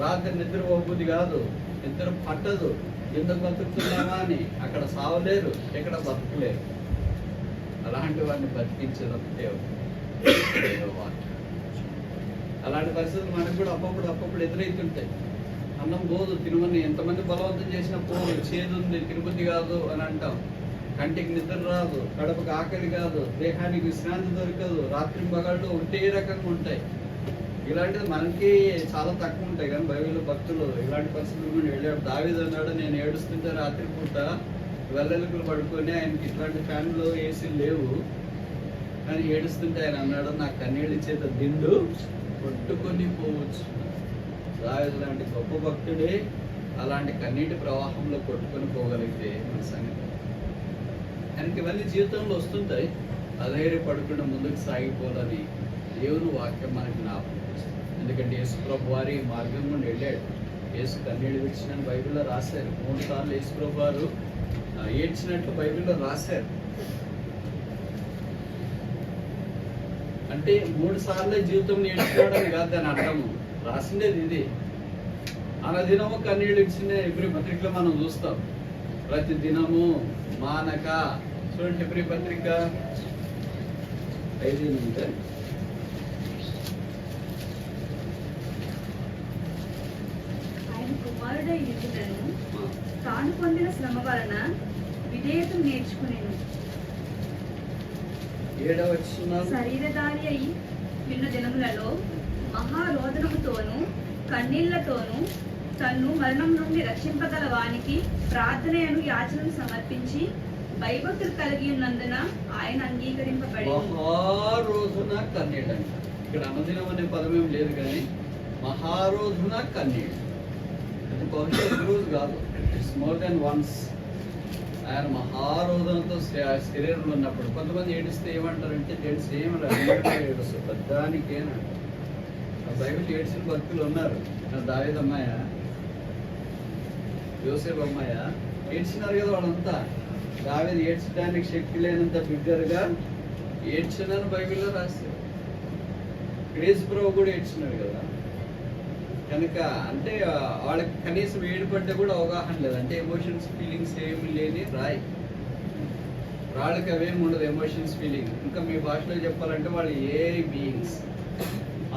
[SPEAKER 3] రాత్రి నిద్ర పోబుద్ధి కాదు, నిద్ర పట్టదు. ఎందుకు బతుకుతున్నామా అని అక్కడ సావలేరు, ఇక్కడ బతకలేరు. అలాంటి వాడిని బతికించడం అలాంటి పరిస్థితులు మనకు కూడా అప్పుడప్పుడు ఎదురైతుంటాయి. అన్నం పోదు, తినమని ఎంతమంది బలవంతం చేసినా పోదు, చేదుంది, తినబుద్ధి కాదు అని అంటాం. కంటికి నిద్ర రాదు, కడుపుకి ఆకలి కాదు, దేహానికి విశ్రాంతి దొరకదు, రాత్రి పగళ్ళు ఒకటే రకంగా ఉంటాయి. ఇలాంటిది మనకి చాలా తక్కువ ఉంటాయి. కానీ బైబిల్లో భక్తులు ఇలాంటి పరిస్థితులు కూడా వెళ్ళాడు. దావీదు అన్నాడు, నేను ఏడుస్తుంటే రాత్రి పూట వెల్లెలుగులు పడుకొని, ఆయనకి ఇట్లాంటి ఫ్యాన్లు ఏసీలు లేవు, కానీ ఏడుస్తుంటే ఆయన అన్నాడు, నా కన్నీళ్ళ చేత దిండు కొట్టుకొని పోవచ్చు. దావీదు లాంటి గొప్ప భక్తుడే అలాంటి కన్నీటి ప్రవాహంలో కొట్టుకొని పోగలిగితే మన సంగతి. ఆయనకి ఇవన్నీ జీవితంలో వస్తుంటాయి. అధైర్యపడకుండా ముందుకు సాగిపోవాలని దేవుని వాక్యం మనకి జ్ఞాపకం చేస్తుంది. ఎందుకంటే యేసు ప్రభు వారి మార్గం నుండి వెళ్ళాడు. యేసు కన్నీళ్ళు విడిచిన బైబిల్లో రాశారు. 3 సార్లు యేసు ప్రభు వారు ఏడ్చినట్లు బైబిల్లో రాశారు. అంటే 3 సార్లే జీవితంలో ఏడ్చుకోవడం కాదు దాని అర్థము. రాసిండేది ఇది. అనదినము కన్నీళ్ళు ఇచ్చిన ఎబ్రీ పత్రికలో మనం చూస్తాం. ప్రతి దినము మానక. చూడండి ఎబ్రీ పత్రిక 5
[SPEAKER 6] ఆయన కుమారుడై యుద్ధను తాను పొందిన శ్రమ వలన విధేయతను నేర్చుకునేను.
[SPEAKER 3] 7వ వచనం
[SPEAKER 6] శరీరధారి అయి నిన్న దినములలో మహారోదనముతోనూ కన్నీళ్లతోనూ తన్ను మరణం నుండి రక్షింపగల వానికి ప్రార్థనను యాచనను సమర్పించి భయభక్తులు కలిగి ఉన్నందున ఆయన అంగీకరింపబడి
[SPEAKER 3] మహారోధున కన్నీళ్ళు అంట. ఇక్కడ అనుదినం అనే పదం ఏం లేదు కానీ మహారోధున కన్నీళ్ళు. అది బహుశా ఒక రోజు కాదు, ఇట్స్ మోర్ దెన్ వన్స్. ఆయన మహారోధనతో శరీరంలో ఉన్నప్పుడు కొంతమంది ఏడిస్తే ఏమంటారంటే జెంట్స్ ఏం ఏడుస్తారు పెద్దానికేనా. బైబిల్ ఏడ్చిన భక్తులు ఉన్నారు. దావీదు అమ్మాయ, యోసేపు అమ్మాయ ఏడ్చినారు కదా వాళ్ళంతా. దావీదు ఏడ్చడానికి శక్తి లేనంత బిగ్గరగా ఏడ్చినాను బైబిల్లో రాశారు. యేసు ప్రభు కూడా ఏడ్చినాడు కదా. కనుక అంటే వాళ్ళకి కనీసం ఏడుపడ్డ కూడా అవగాహన లేదు. అంటే ఎమోషన్స్ ఫీలింగ్స్ ఏమి లేని రాయి. వాళ్ళకి అవేమి ఉండదు ఎమోషన్స్ ఫీలింగ్. ఇంకా మీ భాషలో చెప్పాలంటే వాళ్ళు ఏ బీయింగ్స్,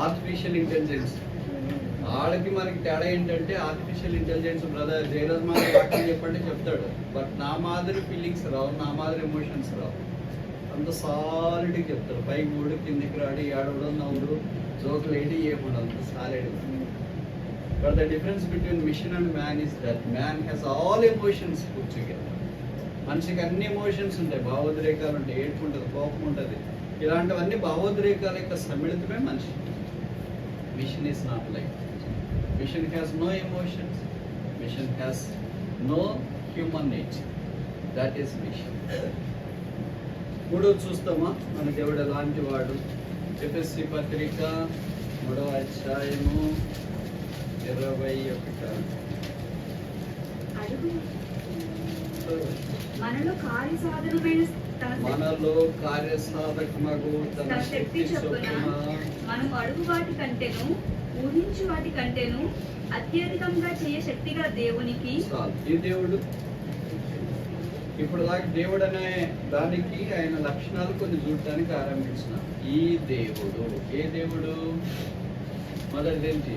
[SPEAKER 3] ఆర్టిఫిషియల్ ఇంటెలిజెన్స్. వాళ్ళకి మనకి తేడా ఏంటంటే ఆర్టిఫిషియల్ ఇంటెలిజెన్స్ బ్రదర్ జయరాజ్ మన వాక్యం చెప్పండి చెప్తాడు. బట్ నా మాదిరి ఫీలింగ్స్ రావు, నా మాదిరి ఎమోషన్స్ రావు. అంత సాలిడ్గా చెప్తాడు. పైకి ఊడు కిందికి రాడు, ఏడవడం నవ్వుడు జోకులు ఏంటి ఏముండదు, అంత సాలిడ్గా. But the difference between machine and man is that man has all emotions put together. మనిషికి అన్ని ఎమోషన్స్ ఉంటాయి, భావోద్రేకాలు ఉంటాయి, ఏడుపు ఉంటుంది, కోపం ఉంటుంది. ఇలాంటివన్నీ భావోద్రేకాల యొక్క సమ్మిళితమే మనిషి. Machine is not like. Machine has no emotions, machine has no human nature. That is machine. 3వ చూస్తామా మన దేవుడు ఎలాంటి వాడు. ఎఫెసీ పత్రిక 3వ అధ్యాయము 21.
[SPEAKER 6] అడుగు మనలో కార్యసాధనమైన
[SPEAKER 3] మనలో కార్యసాధకమగు తన శక్తి చొప్పున
[SPEAKER 6] మనం అడుగు వాటి కంటేను ఊహించు వాటి కంటేను అత్యధికంగా చేయ శక్తిగా దేవునికి.
[SPEAKER 3] ఈ దేవుడు ఇప్పుడు దాకా దేవుడు అనే దానికి ఆయన లక్షణాలు కొన్ని చూడటానికి ఆరంభించిన ఈ దేవుడు. ఏ దేవుడు? మొదటిది ఏంటి?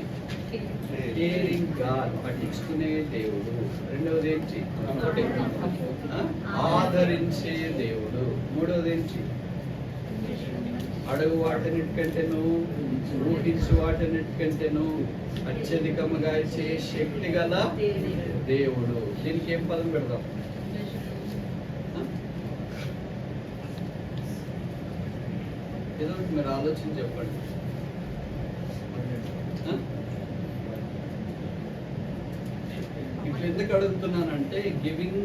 [SPEAKER 3] కేరింగ్ గాడ్, పట్టించుకునే దేవుడు. రెండవది ఏంటి? ఆదరించే దేవుడు. మూడవది ఏంటి? అడుగు వాటినిటికంటేను ఊహించు వాటినిటికంటేను అత్యధికముగా చే శక్తి గల దేవుడు. దీనికి ఏం పదం పెడదాం? ఏదో మీరు ఆలోచన చెప్పండి. ఇప్పుడు ఎందుకు అడుగుతున్నానంటే giving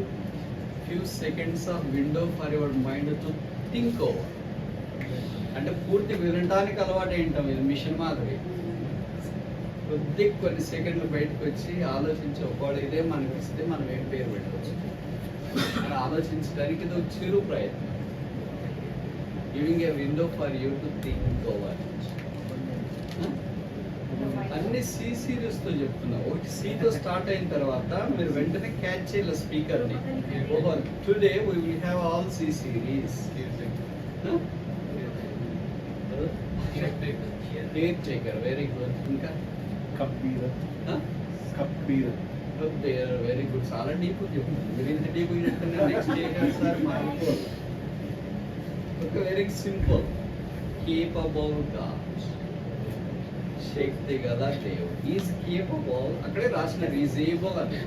[SPEAKER 3] few seconds of window for your mind to think over. అంటే పూర్తి వినడానికి అలవాటు ఏంటాం, ఇది మిషన్ మాదిరి. కొద్ది కొన్ని సెకండ్లు బయటకు వచ్చి ఆలోచించి ఒకవేళ ఇదే మనకి ఇస్తే మనం ఏం పేరు పెట్టవచ్చు అని ఆలోచించడానికి ఇది ఒక చిరు ప్రయత్నం. Giving a window for you to think over. అన్ని సిరీస్తో చెప్తున్నా. ఒకటి సితో స్టార్ట్ అయిన తర్వాత మీరు వెంటనే క్యాచ్ చేయాలి స్పీకర్ని. Today we will have all C series. Caretaker, very good. ఇంకా వెరీ గుడ్. చాలా డీప్ చెప్తుంది. మీరు ఇంత డీప్ చెప్తున్నా నెక్స్ట్ సార్ మారిపోదు. ఒక వెరీ సింపుల్ కేపబుల్ గాడ్, శక్తి గల దేవుడు. Is capable. అక్కడే రాసిన ఈజ్ ఏబుల్ అని.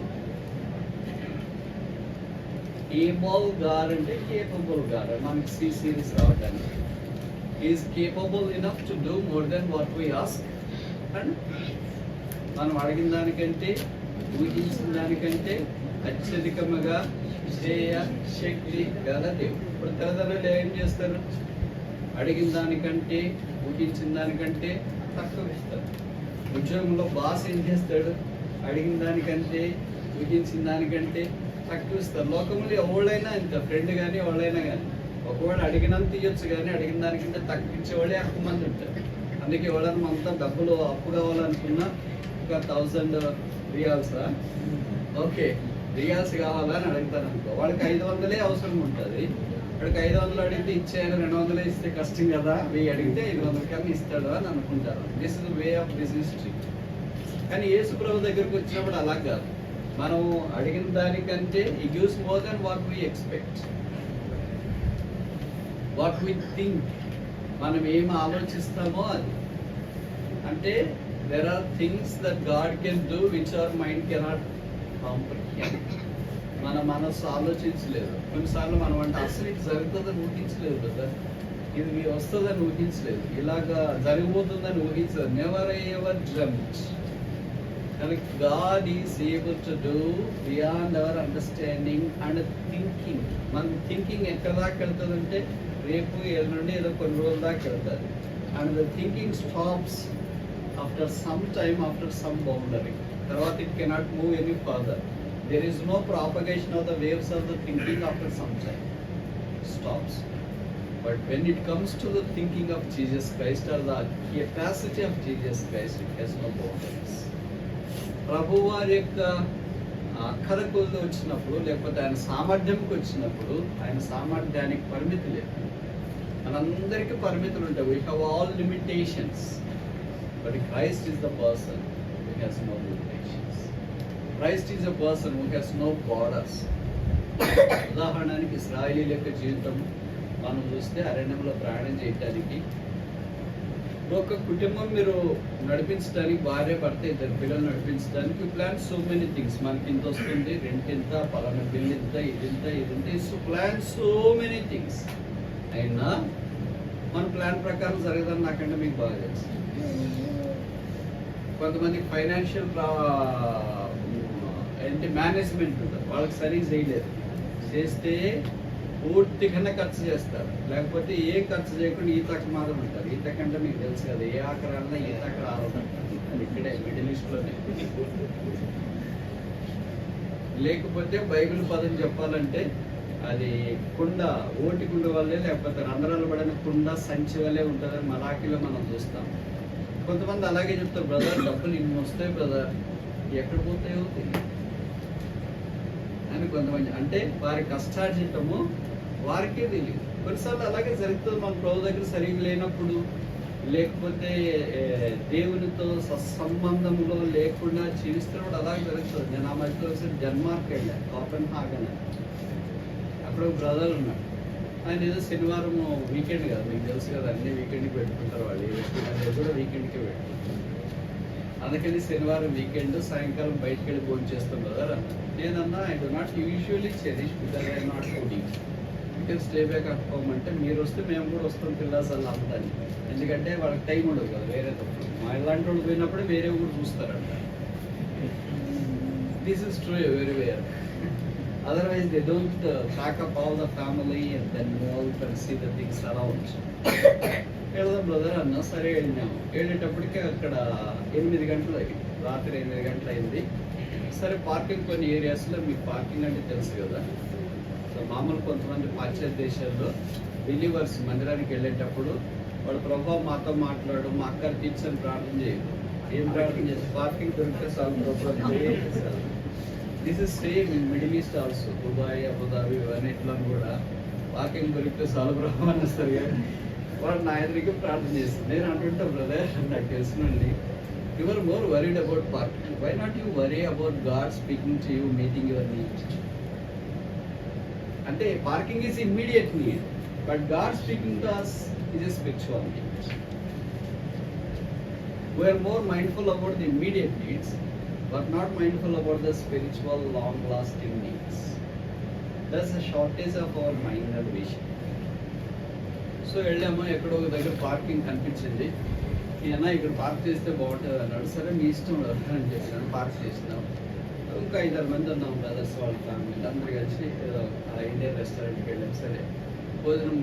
[SPEAKER 3] ఏబుల్ గాడ్ అంటే కేపబుల్ గాడ్. మనకి సి సిరీస్ రావడానికి is capable enough to do more than what we ask. And మనం అడిగిన దానికంటే ఊహించిన దానికంటే అత్యధికముగా చేయ శక్తి గల దేవుడు. ఇప్పుడు తల్లిదండ్రులు ఏం చేస్తారు? అడిగిన దానికంటే ఊహించిన దానికంటే తక్కువ ఇస్తారు. ఉద్యోగంలో బాస్ ఏం చేస్తాడు? అడిగిన దానికంటే ఊహించిన దానికంటే తక్కువ ఇస్తారు. లోకంలో ఎవడైనా ఇంత ఫ్రెండ్ కానీ ఎవడైనా కానీ ఒకవేళ అడిగినంత ఇవ్వచ్చు, కానీ అడిగిన దానికంటే తక్కువ ఇచ్చేవాడే ఎక్కువ మంది ఉంటారు. అందుకే ఎవడన్నా మనతో డబ్బులు అప్పు కావాలనుకున్నా ఒక 1000 రియాల్సా ఓకే రియాల్స్ కావాలని అడుగుతారు అనుకో, వాడికి 500 అవసరం ఉంటుంది. వాడికి 500 అడిగితే ఇచ్చేయాలి, 200 ఇస్తే కష్టం కదా, 1000 అడిగితే 500 కన్నా ఇస్తాడు అని అనుకుంటారు. This is way of business trick. కానీ యేసు ప్రభు దగ్గరికి వచ్చినప్పుడు అలా కాదు. మనం అడిగిన దానికంటే ఈ gives more than what we expect, what we think. మనం ఏం ఆలోచిస్తామో అది. అంటే there are things that God can do which our mind cannot comprehend. మన మనసు ఆలోచించలేదు. కొన్నిసార్లు మనం అంటే అసలు ఇది జరుగుతుందని ఊహించలేదు కదా, ఇది వస్తుందని ఊహించలేదు, ఇలాగా జరిగిపోతుందని ఊహించలేదు. Never ever dreamed. కానీ God is able to do beyond our understanding and thinking. మన థింకింగ్ ఎక్కడ దాకా వెళ్తుందంటే రేపు ఎల్లుండి ఏదో కొన్ని రోజుల దాకా వెళ్తుంది. And the thinking stops after some time, after some boundary. తర్వాత it cannot move any further. There is no propagation of the waves of the thinking after some time. Stops. But when it comes to the thinking of Jesus Christ or the capacity of Jesus Christ, it has no boundaries. ప్రభు వారి యొక్క అక్కరకు వచ్చినప్పుడు, లేకపోతే ఆయన సామర్థ్యంకి వచ్చినప్పుడు, ఆయన సామర్థ్యానికి పరిమితి లేదు. మనందరికీ పరిమితులు ఉంటాయి. We have all limitations. But Christ is the person who has no limitations. Christ is a person who has no borders. ఉదాహరణకి ఇశ్రాయేలీయుల యొక్క జీవితం మనం చూస్తే అరణ్యంలో ప్రయాణం చేయడానికి ఒక కుటుంబం మీరు నడిపించడానికి, భార్య భర్త 2 పిల్లలు నడిపించడానికి you plan so many things. మనకి ఇంత వస్తుంది, రెంట్ ఇంత, పలానా బిల్ ఇంత, ఇది ఇంత, ఇది ఇంత, so plan so many things. అయినా మన ప్లాన్ ప్రకారం జరగదని నాకంటే మీకు బాగా తెలుసు. కొంతమందికి ఫైనాన్షియల్ ఏంటి మేనేజ్మెంట్ ఉంటుంది, వాళ్ళకి సరిగ్గా చేయలేదు. చేస్తే పూర్తిగానే ఖర్చు చేస్తారు, లేకపోతే ఏ ఖర్చు చేయకుండా ఈతకు మాత్రం ఉంటారు. ఈత కంటే మీకు తెలుసు కదా, ఏ ఆకరాలన్నా ఈతకు రావద్దంటారు. అది ఇక్కడే మిడిల్ ఈస్ట్లోనే. లేకపోతే బైబిల్ పదం చెప్పాలంటే అది కుండ, ఓటి కుండ వల్లే, లేకపోతే రంధ్రాలు పడిన కుండ సంచి వల్లే ఉంటుందని మలాఖీలో మనం చూస్తాం. కొంతమంది అలాగే చెప్తారు, బ్రదర్ డబ్బులు ఇన్ని వస్తాయి బ్రదర్, ఎక్కడ పోతాయో తెలియదు అని కొంతమంది. అంటే వారి కష్టార్జితము వారికే తెలియదు. కొన్నిసార్లు అలాగే జరుగుతుంది. మన ప్రభు దగ్గర సరిగ్గా లేనప్పుడు, లేకపోతే దేవునితో సత్సంబంధంలో లేకుండా జీవిస్తున్నప్పుడు అలాగే జరుగుతుంది. నేను ఆ మధ్యలో ఒకసారి డెన్మార్క్ వెళ్ళాను, కోపెన్హాగన్. అక్కడ బ్రదర్ ఉన్నాడు. ఆయన ఏదో శనివారం వీకెండ్ కదా, మీకు తెలుసు కదా, అన్ని వీకెండ్కి పెట్టుకుంటారు వాళ్ళు. అది కూడా వీకెండ్కే పెట్టుకుంటారు. అందుకని శనివారం వీకెండ్ సాయంకాలం బయటకు వెళ్ళి భోజనం చేస్తాం బ్రదర్ అన్న. నేనన్నా I do not usually cherish because I not pudding. Because stay back at home అంటే మీరు వస్తే మేము కూడా వస్తాం పిల్లలు అమ్మటానికి. ఎందుకంటే వాళ్ళకి టైం ఉండదు కదా వేరే తప్పుడు. మా ఇలాంటి వాళ్ళు పోయినప్పుడే వేరే కూడా చూస్తారంట. This is true everywhere. Otherwise they don't pack up all the family and then go out and see the things around. వెళ్దాం బ్రదర్ అన్న. సరే వెళ్ళినాము. వెళ్ళేటప్పటికే అక్కడ 8 గంటలు అయింది, రాత్రి 8 గంటలు అయింది. సరే పార్కింగ్ కొన్ని ఏరియాస్లో, మీకు పార్కింగ్ అంటే తెలుసు కదా. సో మామూలు కొంతమంది పాశ్చాత్య దేశాల్లో బిలీవర్స్ మందిరానికి వెళ్ళేటప్పుడు వాడు ప్రభావ మాతో మాట్లాడు, మా అక్కని తీర్చని ప్రార్థన చేయదు. ఏం ప్రార్థన చేసి పార్కింగ్ దొరికితే చాలు ప్రభావ. This is same in Middle East also. Dubai, Abu Dhabi ఇవన్నిట్లో కూడా పార్కింగ్ దొరికితే చాలు ప్రభావ అని వస్తారు. కానీ వాడు నా ఎదురుగా ప్రార్థన చేస్తుంది. నేను అంటుంటా బ్రదర్, నాకు తెలిసినండి, you are more worried about parking. Why not you worry about God speaking to you, meeting your need? అంటే parking is immediate need, but God speaking to us is a spiritual need. We are more mindful about the immediate needs, but not mindful about the spiritual long-lasting needs. That's a shortage of our mind and vision. So వెళ్ళాము, ఎక్కడో ఒక దగ్గర parking కనిపించింది. ఈయన ఇక్కడ park చేస్తే బాగుంటుంది అన్నాడు. సరే మీ ఇష్టం అని చెప్పాను, పార్క్ చేసినాం. ఇంకా 5-6 మంది ఉన్నాం బ్రదర్స్, వాళ్ళ ఫ్యామిలీ అందరు కలిసి ఏదో ఇండియన్ రెస్టారెంట్కి వెళ్ళాం. సరే భోజనం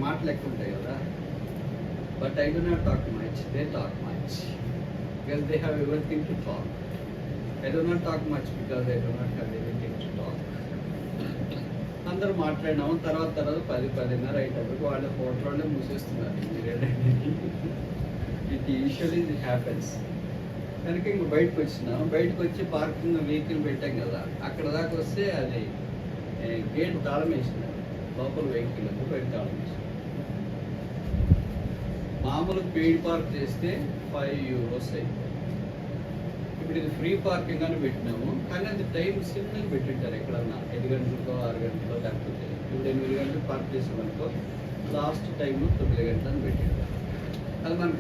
[SPEAKER 3] మాటలు ఎక్కువ ఉంటాయి కదా. But I do not talk much, they talk much because they have everything to talk. I do not talk much because I do not have anything to talk. అందరూ మాట్లాడినాము. తర్వాత 10-10:30 అయ్యేటప్పటికి వాళ్ళ హోటల్లోనే మూసేస్తున్నారు. It usually it happens. కనుక ఇంక బయటకు వచ్చినాం. బయటకు వచ్చి పార్కింగ్ వెహికల్ పెట్టాం కదా, అక్కడ దాకా వస్తే అది గేట్ తాళం వేసినారు. లోపల వెహికల్ ఉంది, బయట తాళం వేసినారు. మామూలు పెయిడ్ పార్క్ చేస్తే 5 euros అయింది. ఇప్పుడు ఇది ఫ్రీ పార్కింగ్ అని పెట్టినాము. కానీ అది టైం సిగ్నల్ పెట్టింటారు ఎక్కడన్నా 5 గంటలకో 6 గంటలకో లేకపోతే ఇప్పుడు 8 గంటలు పార్క్ చేసామనుకో లాస్ట్ టైం 9 గంటలు అని పెట్టింటారు. అది మనకు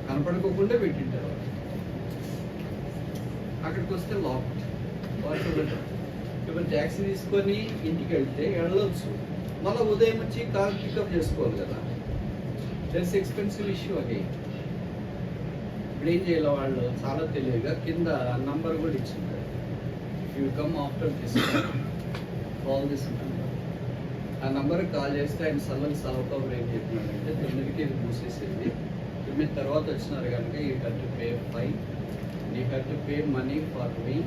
[SPEAKER 3] కనపడుకోకుండా పెట్టింటారు. అక్కడికి వస్తే లాక్డ్. ఇప్పుడు ట్యాక్సీ తీసుకొని ఇంటికి వెళ్తే వెళ్ళొచ్చు, మళ్ళీ ఉదయం వచ్చి కార్ పికప్ చేసుకోవాలి కదా. That's expensive issue again. ఇప్పుడు ఏం చేయాలి, వాళ్ళు చాలా తెలివిగా కింద నంబర్ కూడా ఇచ్చింటారు. You come after this call this number. ఆ నెంబర్కి కాల్ చేస్తే ఆయన సావుకబురు ఏం చెప్పినాడంటే 9కి ఇది మూసేసేది, 9 తర్వాత వచ్చినారు కనుక you have to pay fine, you have to pay money for me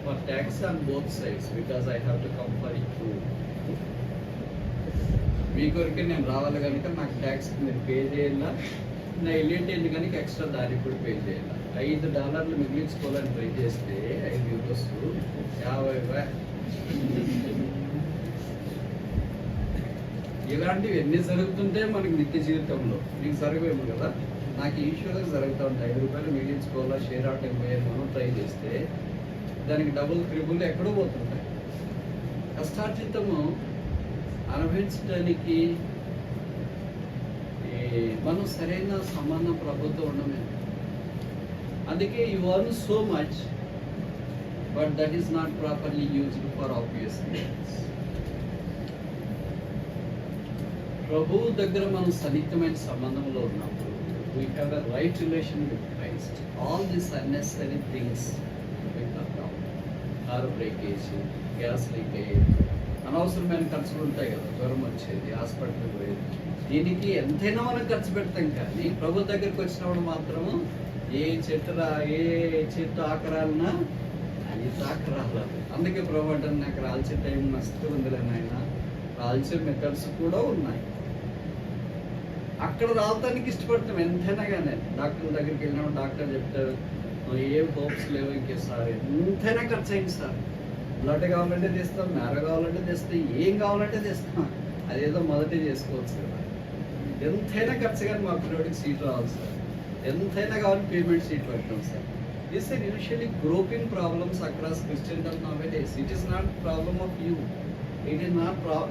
[SPEAKER 3] for tax on both sides because I have to come for you. మీ కొరికే నేను రావాలి కనుక నాకు ట్యాక్స్ మీరు పే చేయాలా, నా వెళ్ళేటి కనుక ఎక్స్ట్రా దానికి కూడా పే చేయాలి. $5 మిగిలించుకోవాలని ట్రై చేస్తే 5 euros 50. ఇలాంటివి ఎన్ని జరుగుతుంటే మనకి నిత్య జీవితంలో నీకు జరగవేమో కదా. నాకు ఈశ్వరంగా జరుగుతూ ఉంటాయి. ₹5 మిగిలించుకోవాలా, షేర్ ఆటోకి పోయాలి మనం ట్రై చేస్తే దానికి డబుల్ ట్రిబుల్ ఎక్కడో పోతుంటాయి. కష్టార్జితము అనుభవించడానికి మనం సరైన సంబంధం ప్రభుత్వం ఉండమే. అందుకే you earn so much but that is not properly used for obvious reasons. ప్రభువు దగ్గర మనం సన్నిహితమైన సంబంధంలో ఉన్నప్పుడు we have a right relation with Christ. All this unnecessary things car breakage, gas leakage, అనవసరమైన ఖర్చులు ఉంటాయి కదా, జ్వరం వచ్చేది, హాస్పిటల్కి పోయేది, దీనికి ఎంతైనా మనం ఖర్చు పెడతాం. కానీ ప్రభు దగ్గరికి వచ్చినప్పుడు మాత్రము ఏ చెట్టు ఆకరాలన్నా అది తాకరాలేదు. అందుకే ప్రభు అంటే నాకు రాల్చే టైం మస్తు ఉందిలేని ఆయన, రాల్చే మెథడ్స్ కూడా ఉన్నాయి. అక్కడ రావటానికి ఇష్టపడతాం ఎంతైనా కానీ. డాక్టర్ దగ్గరికి వెళ్ళినప్పుడు డాక్టర్ చెప్తారు ఏం హోప్స్ లేవు ఇంకేసారి, ఎంతైనా ఖర్చు అయింది సార్. బ్లడ్ కావాలంటే తెస్తాం, మేర కావాలంటే తెస్తాం, ఏం కావాలంటే తెస్తాం. అదేదో మొదటే చేసుకోవచ్చు కదా. ఎంతైనా ఖర్చు కానీ మా పిల్లడికి సీట్ రావాలి సార్, ఎంతైనా కావాలి పేమెంట్ సీట్ పెట్టాం sir. This are usually groping problems across Christendom nowadays. It is not problem of you.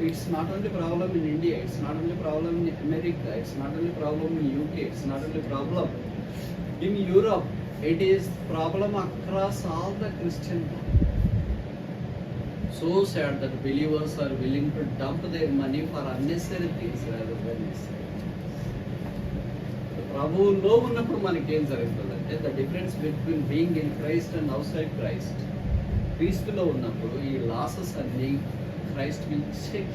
[SPEAKER 3] It's not only problem in India, it's not only problem in America, it's not only problem in UK, it's not only problem in Europe. It is problem across all the Christian world. So sad that believers are willing to dump their money for unnecessary things rather than necessary. ప్రభువులో ఉన్నప్పుడు మనకేం జరుగుతుందంటే the difference between being in Christ and out side Christ. క్రీస్తులో ఉన్నప్పుడు ఈ losses అన్ని Christ will check,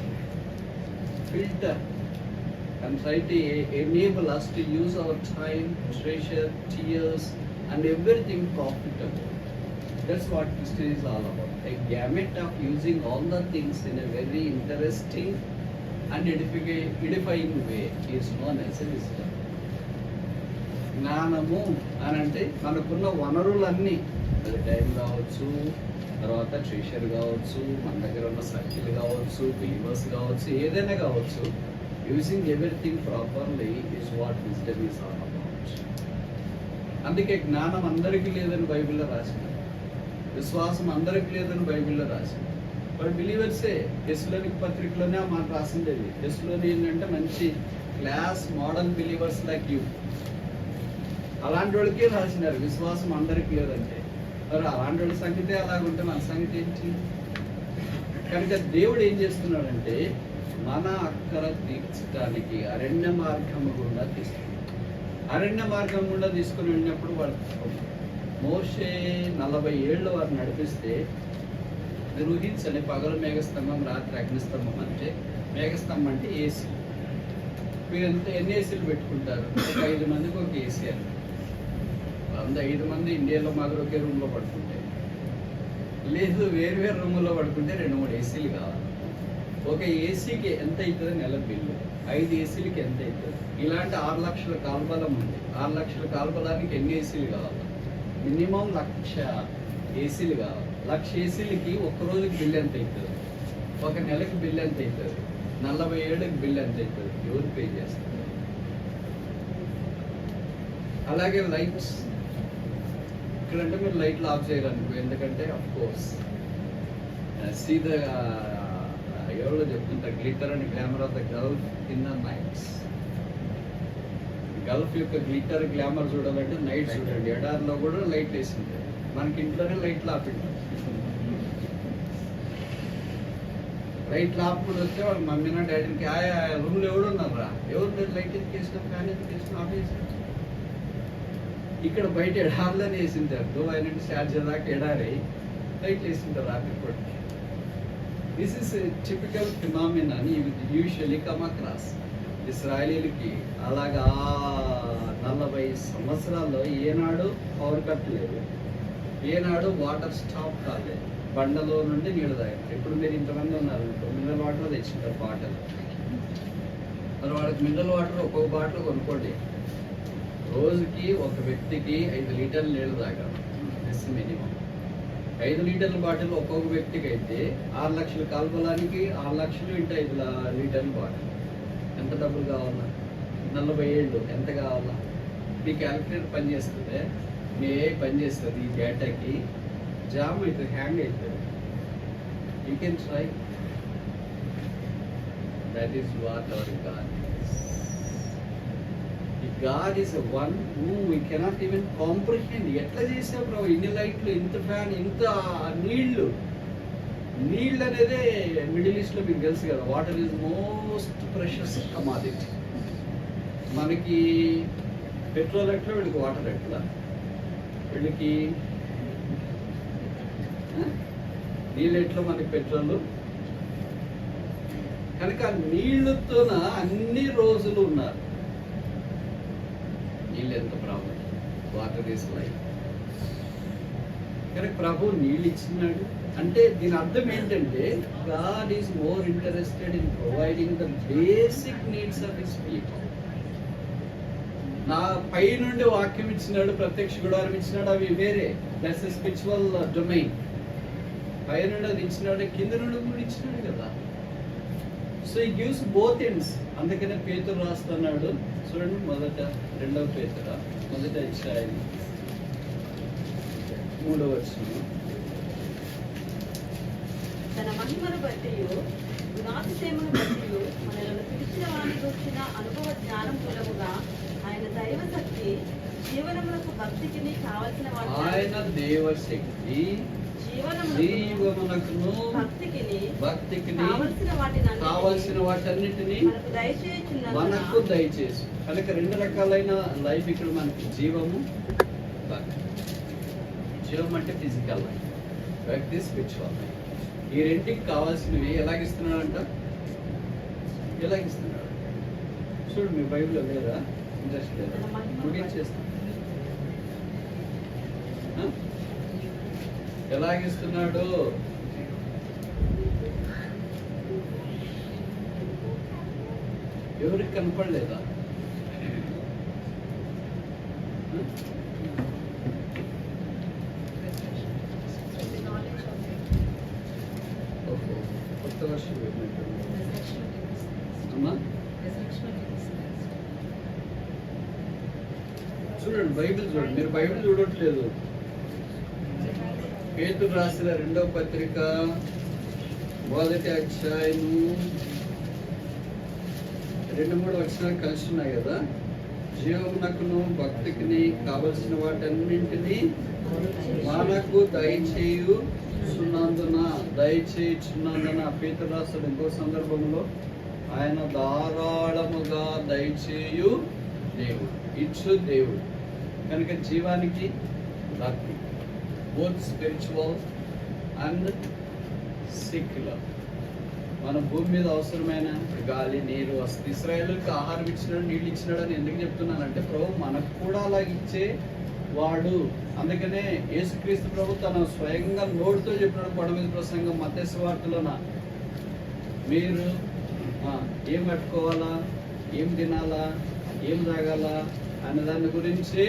[SPEAKER 3] filter and try to enable us to use our time, treasure, tears and everything profitable. That's what Christian is all about. A gamut of using all the things in a very interesting and edifying way is known as a wisdom. జ్ఞానము అని అంటే మనకున్న వనరులన్నీ, అది time కావచ్చు, తర్వాత treasure కావచ్చు, మన దగ్గర ఉన్న సర్కిల్ కావచ్చు, బిలీవర్స్ కావచ్చు, ఏదైనా కావచ్చు, using everything properly is what wisdom is all about. అందుకే జ్ఞానం అందరికీ లేదని బైబిల్లో రాసింది, విశ్వాసం అందరికీ లేదని బైబిల్లో రాసింది. బట్ బిలీవర్సే టెస్లోనిక్ పత్రికలోనే మాట రాసిండేది. టెస్లోని ఏంటంటే మంచి class modal believers like you, అలాంటి వాళ్ళకే రాసినారు విశ్వాసం అందరికీ లేదంటే. మరి అలాంటి వాళ్ళ సంగతి అలాగుంటే మన సంగతి ఏంటి? కనుక దేవుడు ఏం చేస్తున్నాడంటే మన అక్కర తీర్చడానికి అరణ్య మార్గం గుండా తీసుకున్నాడు. అరణ్య మార్గం గుండా తీసుకుని వెళ్ళినప్పుడు వాళ్ళు మోషే 40 ఏళ్ళు వారు నడిపిస్తే ఊహించండి, పగలు మేఘస్తంభం, రాత్రి అగ్నిస్తంభం. అంటే మేఘస్తంభం అంటే ఏసీ. మీరు ఎన్ని ఏసీలు పెట్టుకుంటారు? ఒక 5 మందికి ఒక ఏసీ అని. అంత 5 మంది ఇండియాలో మాత్రం ఒకే రూమ్లో పడుకుంటే, లేదు వేరు వేరు రూముల్లో పడుకుంటే 2-3 ఏసీలు కావాలి. ఒక ఏసీకి ఎంత అవుతుంది నెల బిల్లు? 5 ఏసీలకి ఎంత అవుతుంది? ఇలాంటి 6 లక్షల కాల్బలం ఉంది. 6 లక్షల కాల్బలానికి ఎన్ని ఏసీలు కావాలి? మినిమం 1,00,000 ఏసీలు కావాలి. 1,00,000 ఏసీలకి ఒక్క రోజుకి బిల్లు ఎంత అవుతుంది? ఒక నెలకి బిల్లు ఎంత అవుతుంది? 40 ఏళ్ళకి బిల్లు ఎంత అవుతుంది? ఎవరు పే చేస్తారు? అలాగే లైట్స్, ఇక్కడంటే మీరు లైట్లు ఆఫ్ చేయాలనుకో, ఎందుకంటే ఆఫ్ కోర్స్ సీదా ఎవరో చెప్తుంటారు, glitter and glamour of the Gulf in the nights. Gulf యొక్క గ్లిటర్ గ్లామర్ చూడాలంటే నైట్ చూడండి. ఎడారిలో కూడా లైట్ వేసింది, మనకి ఇంట్లోనే లైట్లు ఆపింటారు. లైట్లు ఆపుకుంటూ వస్తే వాళ్ళ మమ్మీనా డాడీకి రూమ్లో ఎవడు ఉన్నారా, ఎవరు లైట్ ఎందుకు వేసినాం, ఫ్యాన్ ఎందుకు వేసినాం, ఆఫ్ వేసినాం. ఇక్కడ బయట ఎడార్లోనే వేసింటారు, దుబాయ్ నుండి షార్జా దాకా ఎడారి లైట్ వేసింటారు రాత్రిపూట. This is typical phenomena usually come across. ఇస్రాయలీలకి అలాగా 40 సంవత్సరాల్లో ఏనాడు పవర్ కట్ లేదు, ఏనాడు వాటర్ స్టాప్ కాలేదు, బండలో నుండి నీళ్ళు తాగారు. ఇప్పుడు మీరు ఇంతమంది ఉన్నారు, మినరల్ వాటర్ తెచ్చింటారు బాటిల్. మరి వాళ్ళకి మినరల్ వాటర్ ఒక్కొక్క బాటిల్ కొనుక్కోండి, రోజుకి ఒక వ్యక్తికి 5 లీటర్లు నీళ్ళు తాగాలి. దిస్ మినిమం 5 లీటర్ల బాటిల్ ఒక్కొక్క వ్యక్తికి అయితే 6 లక్షల కాల్బలానికి 6 లక్షలు ఇంటూ 5 లీటర్ల బాటిల్ ఎంత డబ్బులు కావాలా? 40 ఏళ్ళు ఎంత కావాలా? మీ క్యాలిక్యులేటర్ పనిచేస్తుంది, మీ పని చేస్తుంది. ఈ డేటాకి జామ్ అవుతుంది, హ్యాంగ్ అవుతుంది. You can try. That is what hour God is. God is a one who we cannot even comprehend. ఎట్లా చేసావు ప్రభు ఇన్ని లైట్లు, ఇంత ఫ్యాన్, ఇంత నీళ్లు అనేదే మిడిల్ ఈస్ట్ లో మీకు తెలుసు కదా, water is most precious commodity. మనకి పెట్రోల్ ఎట్లా, వీళ్ళకి వాటర్ ఎట్లా, వీళ్ళకి నీళ్ళు ఎట్లా, మనకి పెట్రోల్. కనుక నీళ్లతోన అన్ని రోజులు ఉన్నారు. నీళ్ళు ఎంత ప్రాబ్లం, వాటర్ ఈస్ లైఫ్. కనుక ప్రభు నీళ్ళు ఇచ్చినాడు అంటే దీని అర్థం ఏంటంటే God is more interested in providing the basic needs of his people. నా పై నుండి వాక్యం ఇచ్చినాడు, ప్రత్యక్ష గుడారం ఇచ్చినాడు, అవి వేరే, దట్స్ ఎ స్పిరిచువల్ డొమైన్. పై నుండి అది ఇచ్చినాడు, కింద నుండి కూడా ఇచ్చినాడు కదా. సో ఈ గివ్స్ బోత్ ఎండ్స్. అందుకనే పేతురు రాస్తున్నాడు చూడండి, 2వ పేతురు 1వ అధ్యాయం 3వ వచనం.
[SPEAKER 5] తన మహిమను బట్టి గుణాతిశయమును బట్టి మనలను పిలిచిన వాని గురించిన అనుభవ జ్ఞానం మూలముగా ఆయన దైవ శక్తి జీవనములకు భక్తికి కావలసిన
[SPEAKER 3] ఆయన దేవశక్తి జీవమునకును భక్తికి కావలసిన వాటన్నిటిని మనకు దయచేసి. కనుక 2 రకాలైన లైఫ్ ఇక్కడ మనకి, జీవము, భక్తి. జీవం అంటే ఫిజికల్ లైఫ్, భక్తి స్పిరిచువల్ లైఫ్. ఈ రెండింటికి కావాల్సినవి ఎలాగిస్తున్నాడు అంట, ఎలాగిస్తున్నాడు చూడు. మీ బైబిల్లో లేదా, ఇంట్రెస్ట్ లేదా, ముగించేస్తాం. ఎలాగిస్తున్నాడు? ఎవరికి కనపడలేదా? కొత్త వర్షం అమ్మా చూడండి, బైబిల్ చూడండి. మీరు బైబిల్ చూడట్లేదు. పేతురు రాసిన 2వ పత్రిక 1వ అధ్యాయం 2-3 వచనాలు కలిసి ఉన్నాయి కదా. జీవమునకును భక్తికి కావలసిన వాటన్నింటినీ మనకు దయచేయుచున్నందున పేతురు రాసిన ఇంకో సందర్భంలో ఆయన ధారాళముగా దయచేయు దేవుడు, ఇచ్చు దేవుడు. కనుక జీవానికి భక్తి, బోత్ స్పిరిచువల్ అండ్ సెక్యులర్. మన భూమి మీద అవసరమైన గాలి, నీరు వస్తుంది. ఇశ్రాయేలుకి ఆహారం ఇచ్చినాడు, నీళ్ళు ఇచ్చినాడు అని ఎందుకు చెప్తున్నానంటే ప్రభు మనకు కూడా అలా ఇచ్చే వాడు. అందుకనే యేసుక్రీస్తు ప్రభు తన స్వయంగా నోటితో చెప్పినాడు కొండ మీద ప్రసంగం మత్తయి సువార్తలోన, మీరు ఏం కట్టుకోవాలా, ఏం తినాలా, ఏం తాగాలా అనే దాని గురించి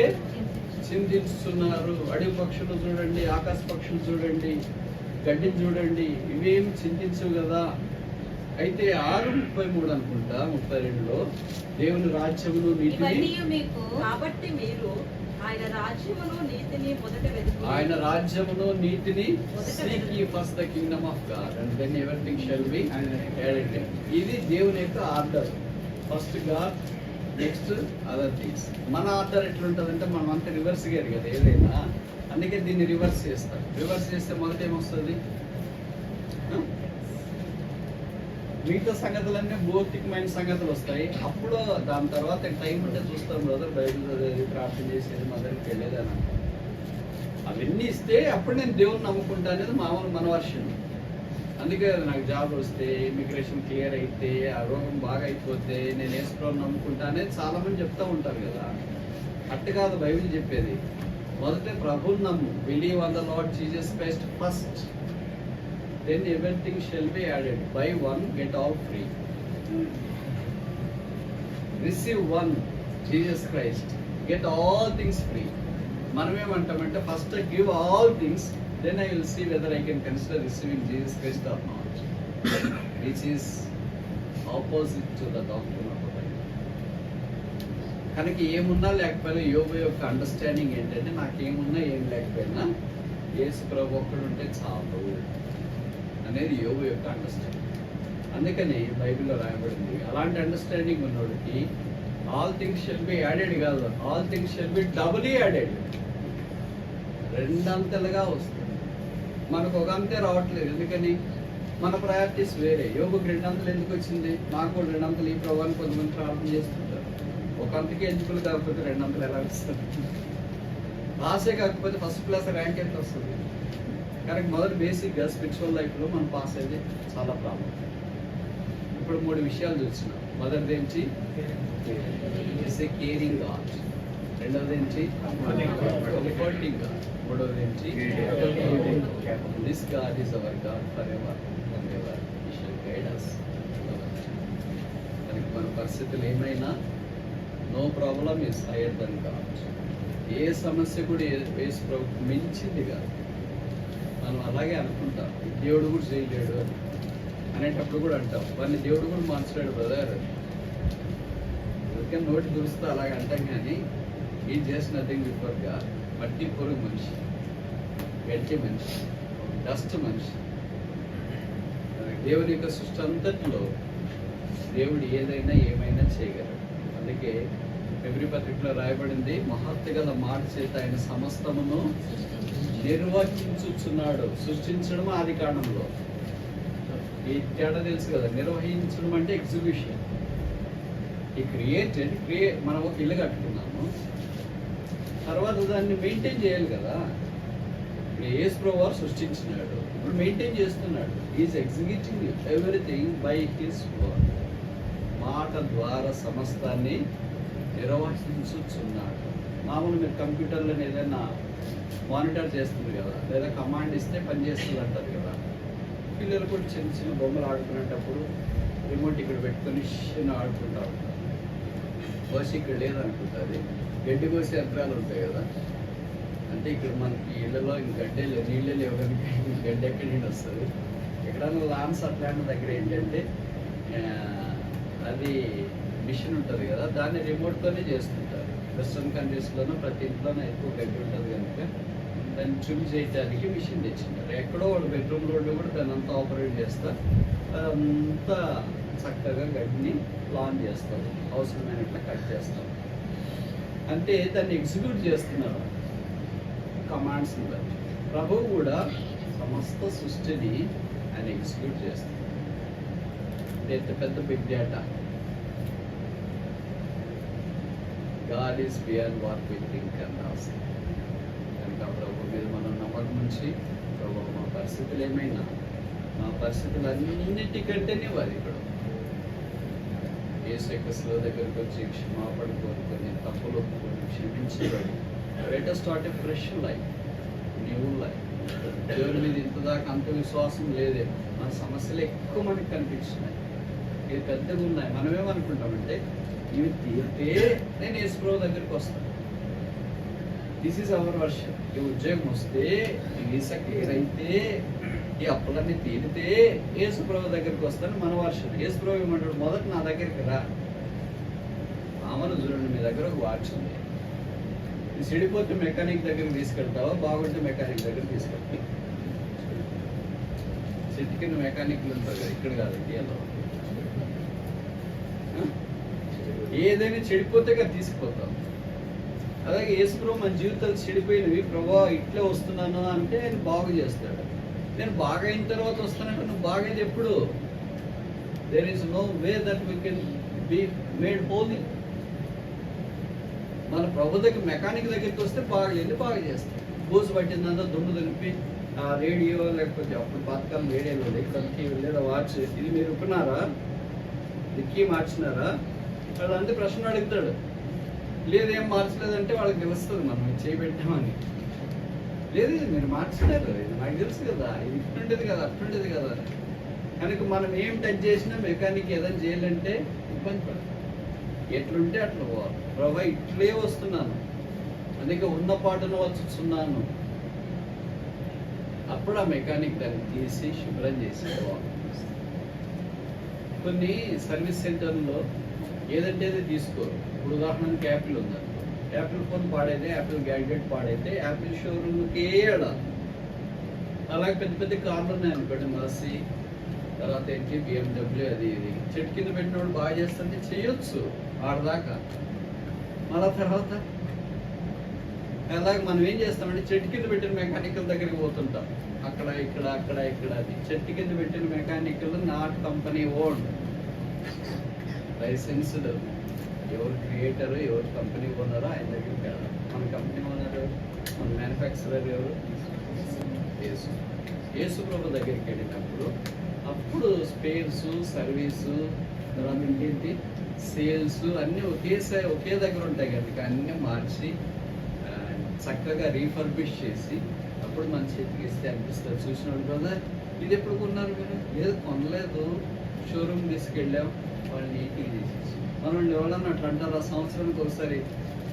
[SPEAKER 3] చింతిస్తున్నారు. అడవి పక్షులు చూడండి, ఆకాశ పక్షులు చూడండి, గడ్డిని చూడండి, ఇవేం చింతించవు కదా. అయితే 6:33 అనుకుంటా 32లో దేవుని రాజ్యమును నీతిని,
[SPEAKER 4] ఇవన్నీ మీకు
[SPEAKER 5] కాబట్టి మీరు ఆయన రాజ్యమును నీతిని మొదట వెతుకుడి.
[SPEAKER 3] ఆయన రాజ్యమును నీతిని seek ye first the kingdom of God and then everything shall be added. ఇది దేవుని యొక్క order. First God, next other things. మన ఆర్డర్ ఎట్లుంటుందంటే మనం అంతా రివర్స్ గారు కదా ఏదైనా, అందుకే దీన్ని రివర్స్ చేస్తాం. రివర్స్ చేస్తే మొదట ఏమొస్తుంది, మిగతా సంగతులన్నీ భౌతికమైన సంగతులు వస్తాయి. అప్పుడు దాని తర్వాత టైం ఉంటే చూస్తాం బ్రదర్, బైబిల్ చదివేది, ప్రార్థన చేసేది, మదర్కి వెళ్ళేది అని అంటాం. అవన్నీ ఇస్తే అప్పుడు నేను దేవుని నమ్ముకుంటా అనేది మామూలు మన వర్షన్. అందుకే నాకు జాబ్ వస్తే, ఇమిగ్రేషన్ క్లియర్ అయితే, ఆ రోగం బాగా అయిపోతే నేను యేసుప్రభువుని నమ్ముకుంటా అనేది చాలా మంది చెప్తూ ఉంటారు కదా. అట్టు కాదు బైబిల్ చెప్పేది. మొదట ప్రభువుని నమ్ము, believe on the lord Jesus Christ first, then everything shall be added. Buy one, get all free. Receive one, Jesus Christ, get all things free. మనం ఏమంటామంటే first give all things, then I will see whether I can consider receiving Jesus Christ or not, which is opposite to the doctrine of the Bible. కనుక ఏమున్నా లేకపోయినా యోబు యొక్క understanding ఏంటంటే నాకేమున్నా ఏం లేకపోయినా యేసు ప్రభు ఒక్కడు ఉంటే చాలు అనేది యోబు యొక్క అండర్స్టాండింగ్. అందుకని బైబిల్లో రాయబడింది అలాంటి అండర్స్టాండింగ్ ఉన్నోడికి all things shall be added కాదు, all things shall be doubly added, రెండంతలుగా వస్తుంది. మనకు ఒక అంతే రావట్లేదు. ఎందుకని మన ప్రయారిటీస్ వేరే. యోబుకి 2 ఎందుకు వచ్చింది, నాకు కూడా 2 ఈ ప్రభావాన్ని కొంతమంది ప్రార్థన చేస్తుంటారు. ఒక అంతకి ఎందుకులు కాకపోతే 2 ఎలా వస్తుంది? పాసే కాకపోతే ఫస్ట్ క్లాస్ ర్యాంక్ ఎంత వస్తుంది? కరెక్ట్. మొదటి బేసిక్గా స్పిరిచువల్ లైఫ్లో మనం పాస్ అయ్యేది చాలా ప్రాబ్లం. ఇప్పుడు 3 విషయాలు చూసినాం. మొదటిది ఏంటి, ఇట్స్ ఏ కేరింగ్ గాడ్. రెండవది ఏంటి, కంఫర్టింగ్ గాడ్. మూడవది ఏంటి, this God is our God for ever and ever, he shall guide us. మన పరిస్థితులు ఏమైనా no problem is higher than God. ఏ సమస్య కూడా యేసు ప్రభువుకు మించింది కాదు. మనం అలాగే అనుకుంటాం, దేవుడు కూడా చేయలేడు అనేటప్పుడు కూడా అంటాం, వాడిని దేవుడు కూడా మార్చలేడు బ్రదర్. అందుకని నోటి దురుస్తూ అలాగే అంటాం. కానీ ఈ జస్ట్ నథింగ్ బిఫోర్ గాడ్. మట్టి పొరుగు మనిషి, గట్టి మనిషి, డస్ట్ మనిషి. దేవుని యొక్క సృష్టి అంతట్లో దేవుడు ఏదైనా ఏమైనా చేయగలడు. అందుకే ఫిబ్రవరి పత్రికలో రాయబడింది, మహత్తు గల మాట చేత ఆయన సమస్తమును నిర్వహించుచున్నాడు. సృష్టించడం ఆది కాండంలో. ఈ తేడా తెలుసు కదా. నిర్వహించడం అంటే ఎగ్జిక్యూషన్. ఈ క్రియేటెడ్ మనం ఒక ఇల్లు కట్టుకున్నాము, తర్వాత దాన్ని మెయింటైన్ చేయాలి కదా. ఇప్పుడు యేసు ప్రభువు వారు సృష్టించినాడు, ఇప్పుడు మెయింటైన్ చేస్తున్నాడు. Is executing everything by his word. మాట ద్వారా సమస్తాన్ని నిర్వహించుచున్నాడు. మామూలు మీరు కంప్యూటర్లో ఏదైనా మానిటర్ చేస్తుంది కదా, లేదా కమాండ్ ఇస్తే పని చేస్తుంది అంటారు కదా. పిల్లలు కూడా చిన్న చిన్న బొమ్మలు ఆడుకునేటప్పుడు రిమోట్ ఇక్కడ పెట్టుకొని ఆడుకుంటూ ఉంటారు. బస్ ఇక్కడ లేదనుకుంటుంది, గడ్డి కోసే యంత్రాలు ఉంటాయి కదా. అంటే ఇక్కడ మనకి ఇళ్ళలో గడ్డే నీళ్ళే లేవు కనుక గడ్డి ఎక్కడి నుండి వస్తుంది. ఎక్కడన్నా లాన్స్ అట్లాంటి దగ్గర ఏంటంటే అది మిషన్ ఉంటుంది కదా, దాన్ని రిమోట్తోనే చేస్తుంటారు. వెస్ట్రన్ కంట్రీస్లోనూ ప్రతి ఇంట్లోనే ఎక్కువ గడ్డి ఉంటుంది కనుక దాన్ని ట్రిమ్ చేయడానికి మిషన్ తెచ్చింటారు. ఎక్కడో వాడు బెడ్రూమ్ రోడ్డు కూడా దాన్ని అంతా ఆపరేట్ చేస్తారు. అదంతా చక్కగా గడ్డిని లాన్ చేస్తారు, అవసరమైనట్లు కట్ చేస్తారు. అంటే దాన్ని ఎగ్జిక్యూట్ చేస్తున్నారు కమాండ్స్ని బట్టి. ప్రభువు కూడా సమస్త సృష్టిని ఆయన ఎగ్జిక్యూట్ చేస్తారు. ఎంత పెద్ద big data. God is beyond what we think and ask. కనుక ప్రభు మీద మనం నమ్మకం ఉంచి, ప్రభు మా పరిస్థితులు ఏమైనా, మా పరిస్థితులన్నిటికంటేనే వారి ఇక్కడ యేసు యొక్క శిలువ దగ్గరికి వచ్చి క్షమాపణ కోరుకొని, తప్పులు ఒప్పుకొని, క్షమించబడి let us start a fresh life, new life. దేవుని మీద ఇంతదాకా అంత విశ్వాసం లేదే, మన సమస్యలు ఎక్కువ మనకి కనిపిస్తున్నాయి, ఇవి పెద్దగా ఉన్నాయి. మనమేమనుకుంటామంటే ఇవి తీరితే నేను యేసుప్రభు దగ్గరికి వస్తాను. దిస్ ఈజ్ అవర్ వర్షం. ఈ ఉద్యోగం వస్తే, ఈ వీసకి రైతే, ఈ అప్పులన్నీ తీరితే యేసుప్రభు దగ్గరికి వస్తాను మన వర్షం. యేసుప్రభు ఏమంటాడు, మొదట నా దగ్గరికి రా. మామూలు చూడండి, మీ దగ్గర ఒక వాచ్ ఉంది, ఇది చెడిపోతే మెకానిక్ దగ్గరికి తీసుకెళ్తావా, బాగుంటే మెకానిక్ దగ్గర తీసుకెళ్తావు? చెట్టు కింద మెకానిక్లు ఉంటారు కదా, ఇక్కడ కాదు ఇండియాలో. ఏదైనా చెడిపోతే కదా తీసుకుపోతాం. అలాగే యేసుప్రభు మన జీవితాలు చెడిపోయినవి, ప్రభువా ఇట్లే వస్తున్నాను అంటే ఆయన బాగు చేస్తాడు. నేను బాగా అయిన తర్వాత వస్తానంటే నువ్వు బాగైంది ఎప్పుడు? There is no way that we can be made holy. మన ప్రభు దగ్గర మెకానిక్ దగ్గరికి వస్తే బాగా చేస్తాం. బూజు పట్టిందంతా దుమ్ము దులిపి ఆ రేడియో, లేకపోతే అప్పుడు పాతకాలం రేడియోలు ఉండేది, కల్కి లేదా వాచ్, ఇది మీరు ఉప్పున్నారా, దిక్కి మార్చినారా, వాళ్ళు అంతే ప్రశ్న అడుగుతాడు. లేదేం మార్చలేదంటే వాళ్ళకి తెలుస్తుంది మనం చేయబెట్టామని. లేదు ఇది మీరు మార్చలేరు, ఇది నాకు తెలుసు కదా, ఇది ఇట్లుండేది కదా అట్లుండేది కదా. కనుక మనం ఏం టచ్ చేసినా మెకానిక్ ఏదైనా చేయాలంటే ఇబ్బంది పడదు. ఎట్లుంటే అట్లా పోవాలి. ప్రభా ఇట్లే వస్తున్నాను, అందుకే ఉన్న పాటను వచ్చున్నాను. అప్పుడు ఆ మెకానిక్ దాన్ని తీసి శుభ్రం చేసి పోవాలి. కొన్ని సర్వీస్ సెంటర్లో ఏదంటే అది తీసుకోరు. ఇప్పుడు ఉదాహరణకి యాపిల్ ఉందనుకో, యాపిల్ ఫోన్ పాడైతే, యాపిల్ గ్యాడ్జెట్ పాడైతే యాపిల్ షోరూమ్కే వెళ్ళాలి. అలాగే పెద్ద పెద్ద కార్లు ఉన్నాయనుకోండి, మర్సీ, తర్వాత ఏంటి BMW, అది ఇది చెట్టు కింద పెట్టినప్పుడు బాగా చేస్తుంటే చేయొచ్చు ఆడదాకా. మళ్ళా తర్వాత అలాగే మనం ఏం చేస్తామంటే చెట్టు కింద పెట్టిన మెకానికల్ దగ్గరికి పోతుంటాం. అక్కడ ఇక్కడ అది చెట్టు కింద పెట్టిన mechanical not company own, licensed. ఎవరు క్రియేటర్, ఎవరు కంపెనీ ఓనరో ఆయన దగ్గరికి వెళ్ళాలి. మన కంపెనీ ఓనర్, మన మ్యానుఫ్యాక్చరర్ ఎవరు? యేసుప్రభు దగ్గరికి వెళ్ళినప్పుడు అప్పుడు స్పేర్స్, సర్వీసు, తర్వాత ఇంకేంటి సేల్స్ అన్నీ ఒకే దగ్గర ఉంటాయి కనుక అన్నీ మార్చి చక్కగా రీఫర్బిష్ చేసి అప్పుడు మన చేతికి ఇస్తే అనిపిస్తుంది. చూసినాడు కదా, ఇది ఎప్పుడు కొన్నారు మీరు? లేదు కొనలేదు, షోరూమ్ తీసుకెళ్ళాం, వాళ్ళు నీట్గా చేసేసి. మనం ఎవరన్నా అట్లా అంటారు, ఆ సంవత్సరానికి ఒకసారి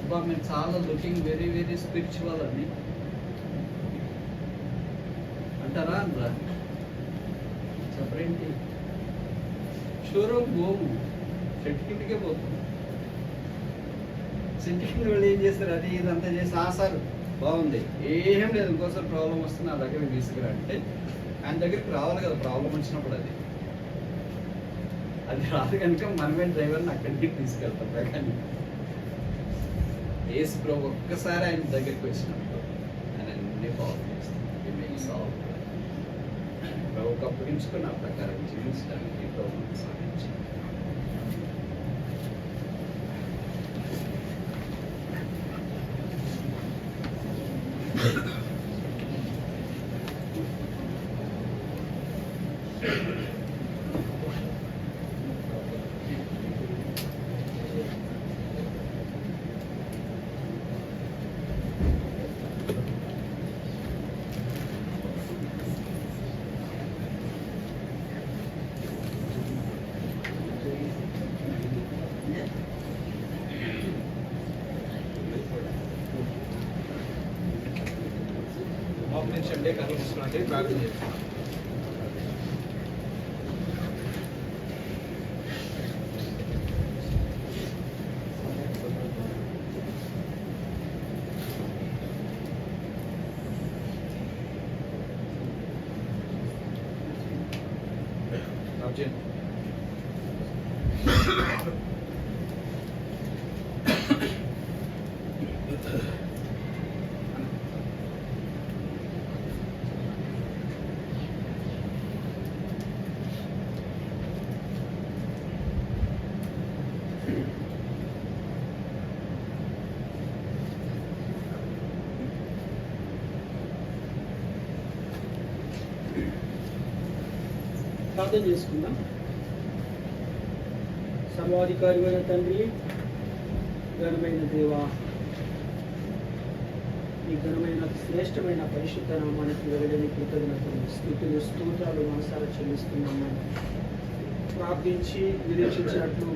[SPEAKER 3] బా మేము చాలా లుకింగ్ వెరీ వెరీ స్పిరిచువల్ అని అంటారా? అనరా? చెప్పరేంటి? షోరూమ్ పోము, చెట్టు కిందకే పోతాం. చెట్టు కింద వాళ్ళు ఏం చేస్తారు, అది ఇదంతా చేసి సార్ బాగుంది, ఏం లేదు, ఇంకోసారి ప్రాబ్లం వస్తే నా దగ్గరికి తీసుకురా అంటే ఆయన దగ్గరికి రావాలి కదా ప్రాబ్లం వచ్చినప్పుడు. అది రాదు కనుక మనమే డ్రైవర్ని అక్కడికి తీసుకెళ్తాం. కానీ యేసుప్రభు ఒక్కసారి ఆయన దగ్గరికి వచ్చినప్పుడు ఆయన అన్ని బాగు చేస్తాం. ప్రభుకి అప్పగించుకొని ఆ ప్రకారం జీవించడానికి ప్రభు సాధించి
[SPEAKER 2] అంటే కనిపిస్తున్నట్టే ప్రార్థన చేస్తాం.
[SPEAKER 7] ప్రార్థన చేసుకుందాం. సర్వాధికారి అయిన తండ్రి, ఘనమైన దేవ, ఈ ఘనమైన శ్రేష్టమైన పరిశుద్ధ నామానికి వెలుగని కృతజ్ఞతలు స్తుతులు స్తోత్రాలు మనసారా చెల్లిస్తున్నాము. ప్రార్థించి నిరీక్షించినట్లు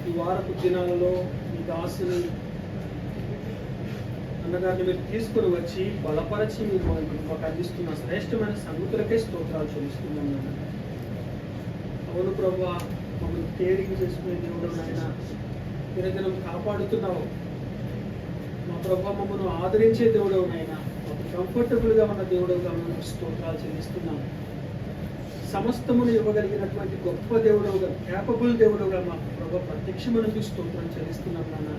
[SPEAKER 7] ఈ వారపు దినాలలో ఈ దాసుని అన్నగారిని మీరు తీసుకుని వచ్చి బలపరచి మీరు మాకు అందిస్తున్న శ్రేష్టమైన సంగతులకే స్తోత్రాలు చెల్లిస్తున్నాము. అవును ప్రభువా, మమ్మల్ని తేలిక చేసుకునే దేవుడు నాయన, దినదినం కాపాడుతున్నావు. మా ప్రభు మమ్మల్ని ఆదరించే దేవుడు నాయన, మాకు కంఫర్టబుల్గా ఉన్న దేవుడుగా మనం స్తోత్రాలు చెల్లిస్తున్నాం. సమస్తమును ఇవ్వగలిగినటువంటి గొప్ప దేవుడుగా, క్యాపబుల్ దేవుడుగా మా ప్రభు ప్రత్యక్షమని స్తోత్రం చెల్లిస్తున్నాం నాన్న.